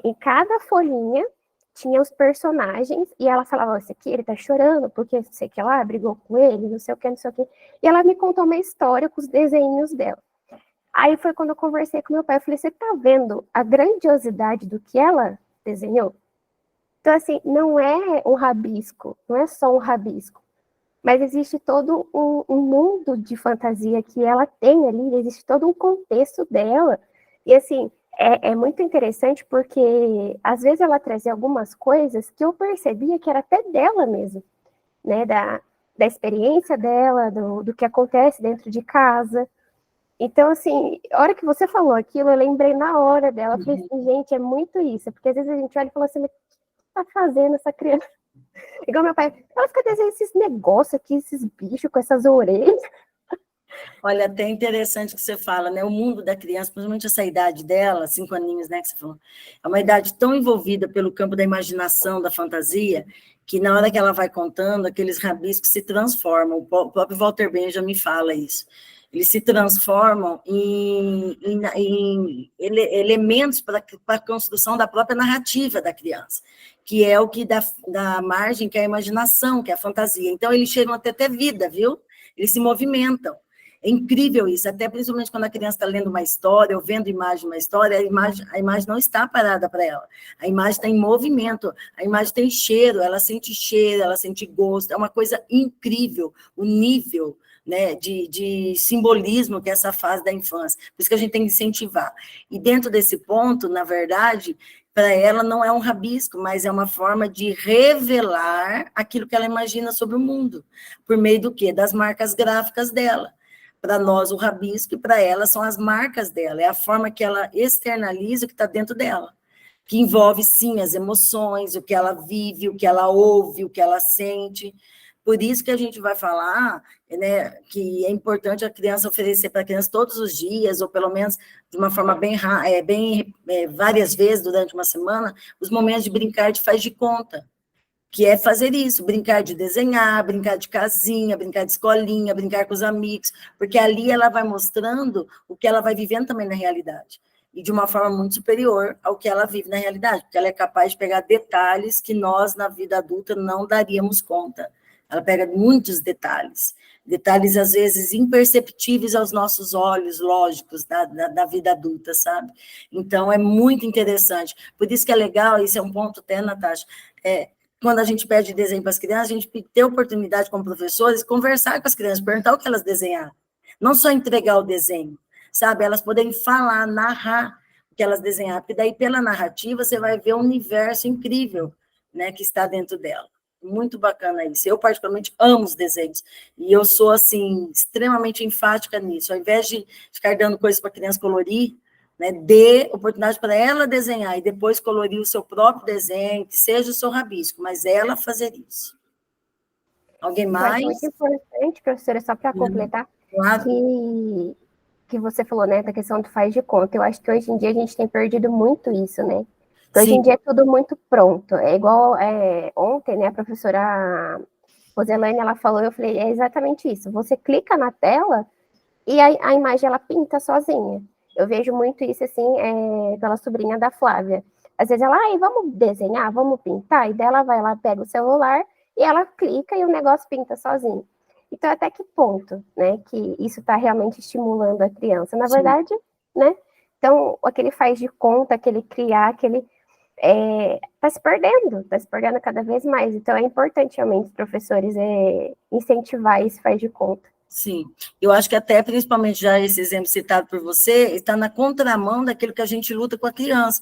em cada folhinha tinha os personagens, e ela falava, esse aqui, ele tá chorando, porque não sei o que lá, brigou com ele, não sei o que, não sei o que. E ela me contou uma história com os desenhos dela. Aí foi quando eu conversei com meu pai, eu falei, você tá vendo a grandiosidade do que ela desenhou? Então, assim, não é um rabisco, não é só um rabisco, mas existe todo um mundo de fantasia que ela tem ali, existe todo um contexto dela. E, assim, é muito interessante porque, às vezes, ela trazia algumas coisas que eu percebia que era até dela mesmo, né? Da experiência dela, do que acontece dentro de casa. Então, assim, a hora que você falou aquilo, eu lembrei na hora dela. Eu falei assim, gente, é muito isso. Porque, às vezes, a gente olha e fala assim, mas o que tá fazendo essa criança? Igual meu pai, ela fica desenhando esses negócios aqui, esses bichos com essas orelhas. Olha, até interessante que você fala, né? O mundo da criança, principalmente essa idade dela, 5 aninhos, né, que você falou, é uma idade tão envolvida pelo campo da imaginação, da fantasia, que na hora que ela vai contando, aqueles rabiscos se transformam. O próprio Walter Benjamin fala isso. Eles se transformam em elementos para a construção da própria narrativa da criança, que é o que dá margem, que é a imaginação, que é a fantasia. Então, eles chegam até ter vida, viu? Eles se movimentam. É incrível isso, até principalmente quando a criança está lendo uma história, ou vendo imagem de uma história, a imagem não está parada para ela. A imagem está em movimento, a imagem tem cheiro, ela sente gosto, é uma coisa incrível, o nível, né, de simbolismo que é essa fase da infância. Por isso que a gente tem que incentivar. E dentro desse ponto, na verdade, para ela não é um rabisco, mas é uma forma de revelar aquilo que ela imagina sobre o mundo, por meio do quê? Das marcas gráficas dela. Para nós, o rabisco, e para ela são as marcas dela, é a forma que ela externaliza o que está dentro dela, que envolve, sim, as emoções, o que ela vive, o que ela ouve, o que ela sente. Por isso que a gente vai falar, né, que é importante a criança oferecer para a criança todos os dias, ou pelo menos de uma forma várias vezes durante uma semana, os momentos de brincar de faz de conta, que é fazer isso, brincar de desenhar, brincar de casinha, brincar de escolinha, brincar com os amigos, porque ali ela vai mostrando o que ela vai vivendo também na realidade, e de uma forma muito superior ao que ela vive na realidade, porque ela é capaz de pegar detalhes que nós, na vida adulta, não daríamos conta. Ela pega muitos detalhes às vezes imperceptíveis aos nossos olhos, lógicos, da vida adulta, sabe? Então, é muito interessante. Por isso que é legal, esse é um ponto até, Natasha, quando a gente pede desenho para as crianças, a gente tem a oportunidade, como professores, conversar com as crianças, perguntar o que elas desenharam. Não só entregar o desenho, sabe? Elas poderem falar, narrar o que elas desenharam, porque daí, pela narrativa, você vai ver um universo incrível, né, que está dentro dela. Muito bacana isso. Eu, particularmente, amo os desenhos. E eu sou, assim, extremamente enfática nisso. Ao invés de ficar dando coisas para a criança colorir, né, dê oportunidade para ela desenhar e depois colorir o seu próprio desenho, que seja o seu rabisco, mas ela fazer isso. Alguém Eu acho mais? muito importante, professora, só para completar, Claro. que que você falou, né, da questão do faz de conta. Eu acho que hoje em dia a gente tem perdido muito isso, né? Porque hoje em Sim, dia é tudo muito pronto. É igual ontem, né, a professora Roselaine, ela falou, eu falei, é exatamente isso. Você clica na tela e a imagem, ela pinta sozinha. Eu vejo muito isso, assim, pela sobrinha da Flávia. Às vezes ela, ai, vamos desenhar, vamos pintar? E daí ela vai lá, pega o celular e ela clica e o negócio pinta sozinho. Então, até que ponto, né, que isso está realmente estimulando a criança? Na sim. verdade, né? Então, aquele faz de conta, aquele criar, aquele está se perdendo cada vez mais. Então, é importante realmente os professores incentivar esse faz de conta. Sim, eu acho que até, principalmente, já esse exemplo citado por você, está na contramão daquilo que a gente luta com a criança,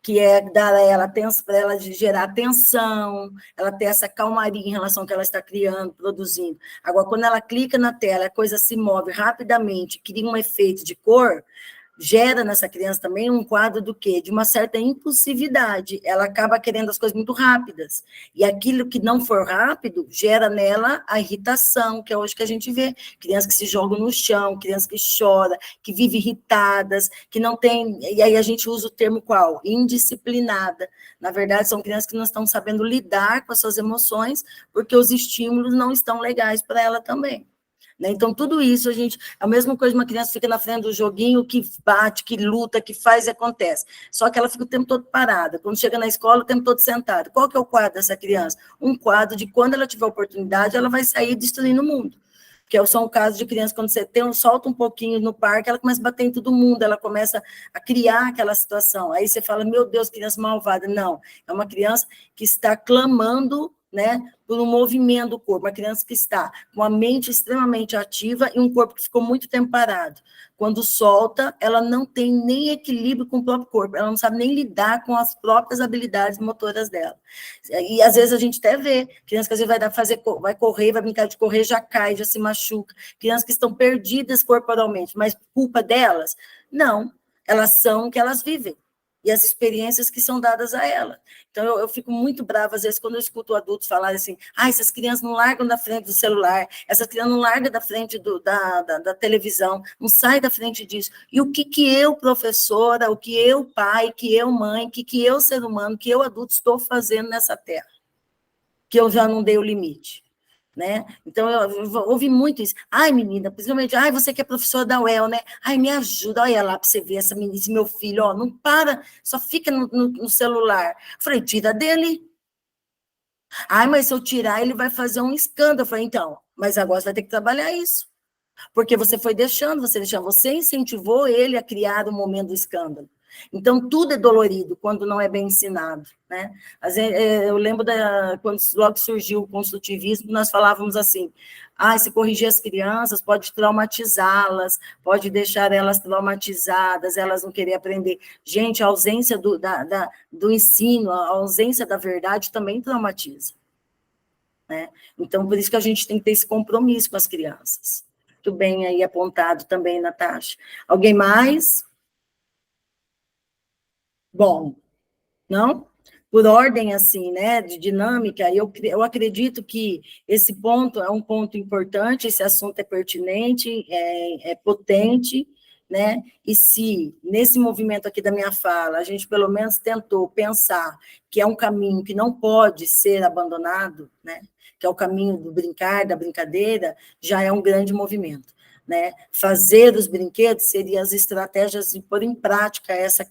que é dar a ela para ela gerar atenção, ela ter essa calmaria em relação ao que ela está criando, produzindo. Agora, quando ela clica na tela, a coisa se move rapidamente, cria um efeito de cor, gera nessa criança também um quadro do quê? De uma certa impulsividade. Ela acaba querendo as coisas muito rápidas. E aquilo que não for rápido, gera nela a irritação, que é hoje que a gente vê. Crianças que se jogam no chão, crianças que choram, que vivem irritadas, que não tem... E aí a gente usa o termo qual? Indisciplinada. Na verdade, são crianças que não estão sabendo lidar com as suas emoções, porque os estímulos não estão legais para ela também. Né? Então, tudo isso, é a mesma coisa, uma criança fica na frente do joguinho, que bate, que luta, que faz e acontece. Só que ela fica o tempo todo parada. Quando chega na escola, o tempo todo sentada. Qual que é o quadro dessa criança? Um quadro de quando ela tiver oportunidade, ela vai sair destruindo o mundo. Que são casos de criança, quando você solta um pouquinho no parque, ela começa a bater em todo mundo, ela começa a criar aquela situação. Aí você fala, meu Deus, criança malvada. Não, é uma criança que está clamando, né, por um movimento do corpo, uma criança que está com a mente extremamente ativa e um corpo que ficou muito tempo parado. Quando solta, ela não tem nem equilíbrio com o próprio corpo, ela não sabe nem lidar com as próprias habilidades motoras dela. E às vezes a gente até vê, criança que às vezes vai correr, vai brincar de correr, já cai, já se machuca, crianças que estão perdidas corporalmente, mas culpa delas? Não, elas são o que elas vivem e as experiências que são dadas a ela. Então, eu fico muito brava, às vezes, quando eu escuto adultos falarem assim, essas crianças não largam da frente do celular, essas crianças não largam da frente da televisão, não sai da frente disso. E o que eu, professora, o que eu, pai, que eu, mãe, que eu, ser humano, que eu, adulto, estou fazendo nessa terra? Que eu já não dei o limite. Né? Então, eu ouvi muito isso. Ai, menina, principalmente, você que é professora da UEL, né? Ai, me ajuda, olha lá para você ver essa menina, esse meu filho, não para, só fica no celular. Eu falei, tira dele. Ai, mas se eu tirar, ele vai fazer um escândalo. Eu falei, então, mas agora você vai ter que trabalhar isso. Porque você foi deixando, você incentivou ele a criar o momento do escândalo. Então, tudo é dolorido quando não é bem ensinado. Né? Eu lembro quando logo surgiu o construtivismo, nós falávamos assim, se corrigir as crianças pode traumatizá-las, pode deixar elas traumatizadas, elas não querem aprender. Gente, a ausência do ensino, a ausência da verdade também traumatiza. Né? Então, por isso que a gente tem que ter esse compromisso com as crianças. Muito bem aí apontado também, Natasha. Alguém mais? Bom, não? Por ordem, assim, né, de dinâmica, eu acredito que esse ponto é um ponto importante, esse assunto é pertinente, é potente, né, e se nesse movimento aqui da minha fala, a gente pelo menos tentou pensar que é um caminho que não pode ser abandonado, né, que é o caminho do brincar, da brincadeira, já é um grande movimento. Né? Fazer os brinquedos seria as estratégias de pôr em prática essa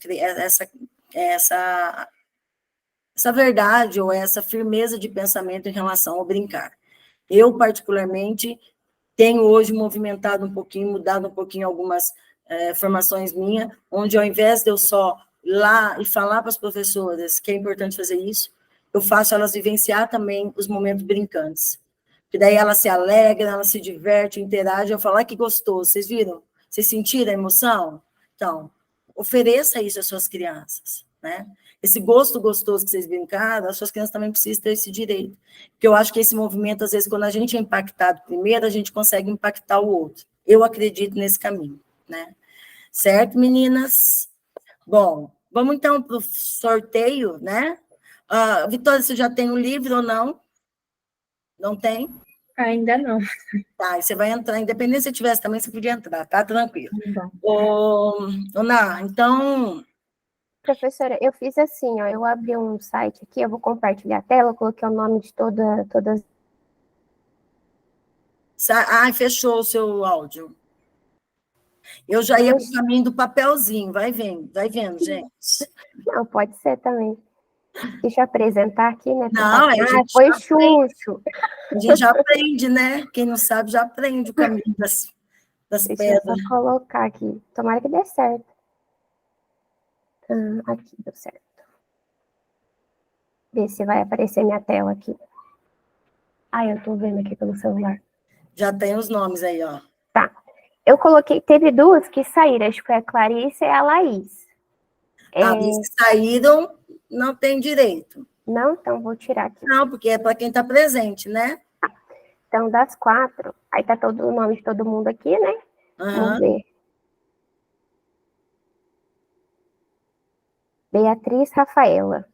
verdade ou essa firmeza de pensamento em relação ao brincar. Eu, particularmente, tenho hoje movimentado um pouquinho, mudado um pouquinho algumas formações minhas, onde ao invés de eu só ir lá e falar para as professoras que é importante fazer isso, eu faço elas vivenciar também os momentos brincantes. Que daí ela se alegra, ela se diverte, interage, eu falo, que gostoso, vocês viram? Vocês sentiram a emoção? Então, ofereça isso às suas crianças, né? Esse gosto gostoso que vocês brincaram, as suas crianças também precisam ter esse direito. Porque eu acho que esse movimento, às vezes, quando a gente é impactado primeiro, a gente consegue impactar o outro. Eu acredito nesse caminho, né? Certo, meninas? Bom, vamos então para o sorteio, né? Vitória, você já tem o livro ou não? Não tem? Ainda não. Tá, e você vai entrar, independente se tivesse também, você podia entrar, tá? Tranquilo. Bom. Ná, então, Professora, eu fiz assim, ó, eu abri um site aqui, eu vou compartilhar a tela, eu coloquei o nome de todas. ai, fechou o seu áudio. Eu já ia para o caminho do papelzinho, vai vendo, gente. Não, pode ser também. Deixa eu apresentar aqui, né? Não, a gente foi já aprende. Xuxo. A gente já aprende, né? Quem não sabe já aprende o caminho das Deixa eu pedras. só colocar aqui. Tomara que dê certo. Aqui, deu certo. Ver se vai aparecer minha tela aqui. Eu tô vendo aqui pelo celular. Já tem os nomes aí, ó. Tá. Eu coloquei, teve duas que saíram, acho que foi a Clarice e a Laís. As que saíram, não tem direito. Não? Então vou tirar aqui. Não, porque é para quem está presente, né? Então, das 4, aí tá todo o nome de todo mundo aqui, né? Vamos ver. Beatriz Rafaela.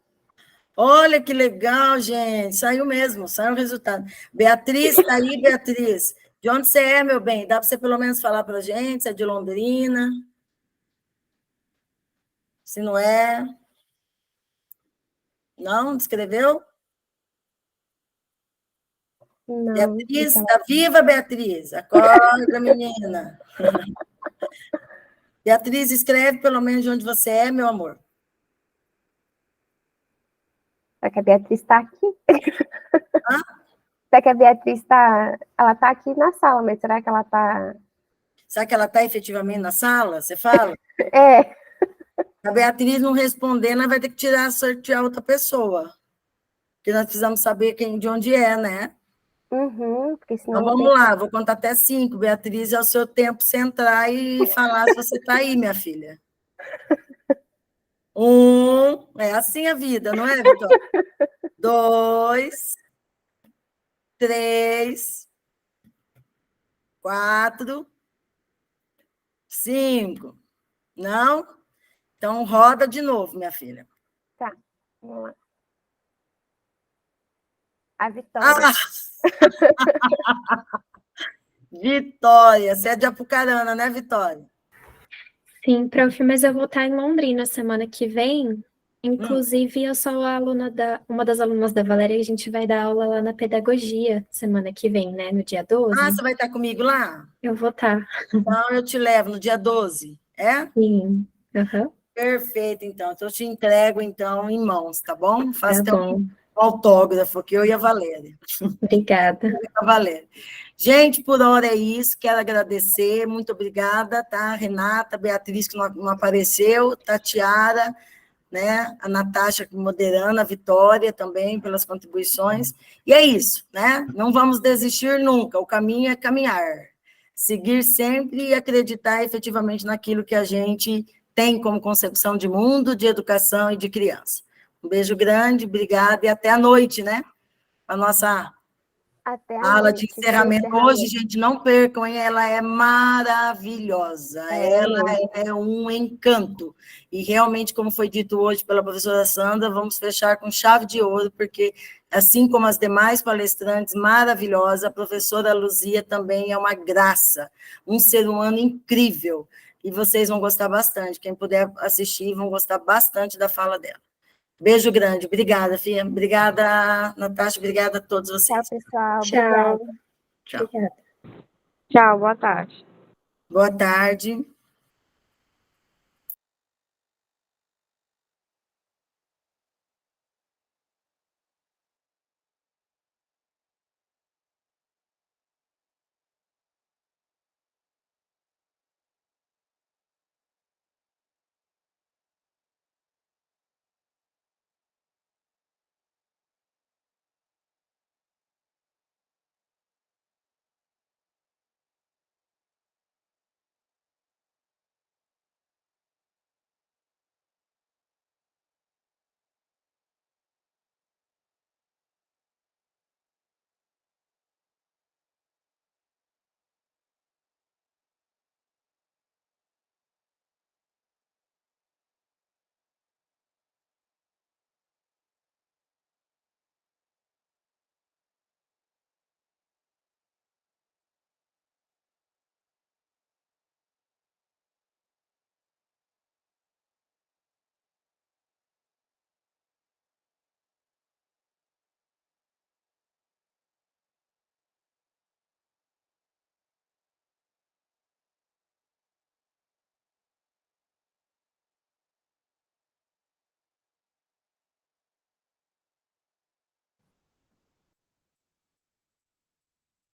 Olha que legal, gente. Saiu mesmo, saiu o resultado. Beatriz, tá aí, Beatriz. De onde você é, meu bem? Dá para você pelo menos falar para a gente? Você é de Londrina? Se não é... Não? Escreveu? Não. Beatriz, está viva, Beatriz? Acorda, menina. Beatriz, escreve pelo menos de onde você é, meu amor. Será que a Beatriz está aqui? Será que a Beatriz está... Ela está aqui na sala, mas será que ela está... Será que ela está efetivamente na sala? Você fala? É. A Beatriz não responder, nós vai ter que sortear outra pessoa. Porque nós precisamos saber de onde é, né? Porque senão Então vamos lá, vou contar até 5. Beatriz, é o seu tempo você entrar e falar se você está aí, minha filha. 1, é assim a vida, não é, Vitória? 2, 3, 4, 5. Não? Então roda de novo, minha filha. Tá, vamos lá. A Vitória. Vitória, você é de Apucarana, né, Vitória? Sim, prof, mas eu vou estar em Londrina semana que vem. Inclusive, eu sou uma das alunas da Valéria e a gente vai dar aula lá na pedagogia semana que vem, né? No dia 12. Você vai estar comigo lá? Eu vou estar. Então, eu te levo no dia 12, é? Sim. Perfeito, então. Então, eu te entrego, então, em mãos, tá bom? Faço Tá bom. um autógrafo aqui, eu e a Valéria. Obrigada. A Valéria. Gente, por hora é isso. Quero agradecer. Muito obrigada, tá? Renata, Beatriz, que não apareceu, Tatiara, né? A Natasha moderando, a Vitória também, pelas contribuições. E é isso, né? Não vamos desistir nunca. O caminho é caminhar. Seguir sempre e acreditar efetivamente naquilo que a gente tem como concepção de mundo, de educação e de criança. Um beijo grande, obrigada, e até a noite, né? A nossa aula de encerramento hoje, gente, não percam, hein? Ela é maravilhosa, ela é um encanto. E realmente, como foi dito hoje pela professora Sandra, vamos fechar com chave de ouro, porque, assim como as demais palestrantes maravilhosas, a professora Luzia também é uma graça, um ser humano incrível, e vocês vão gostar bastante, quem puder assistir, vão gostar bastante da fala dela. Beijo grande. Obrigada, Fia. Obrigada, Natasha. Obrigada a todos vocês. Tchau, pessoal. Tchau. Tchau. Obrigada. Tchau, boa tarde. Boa tarde.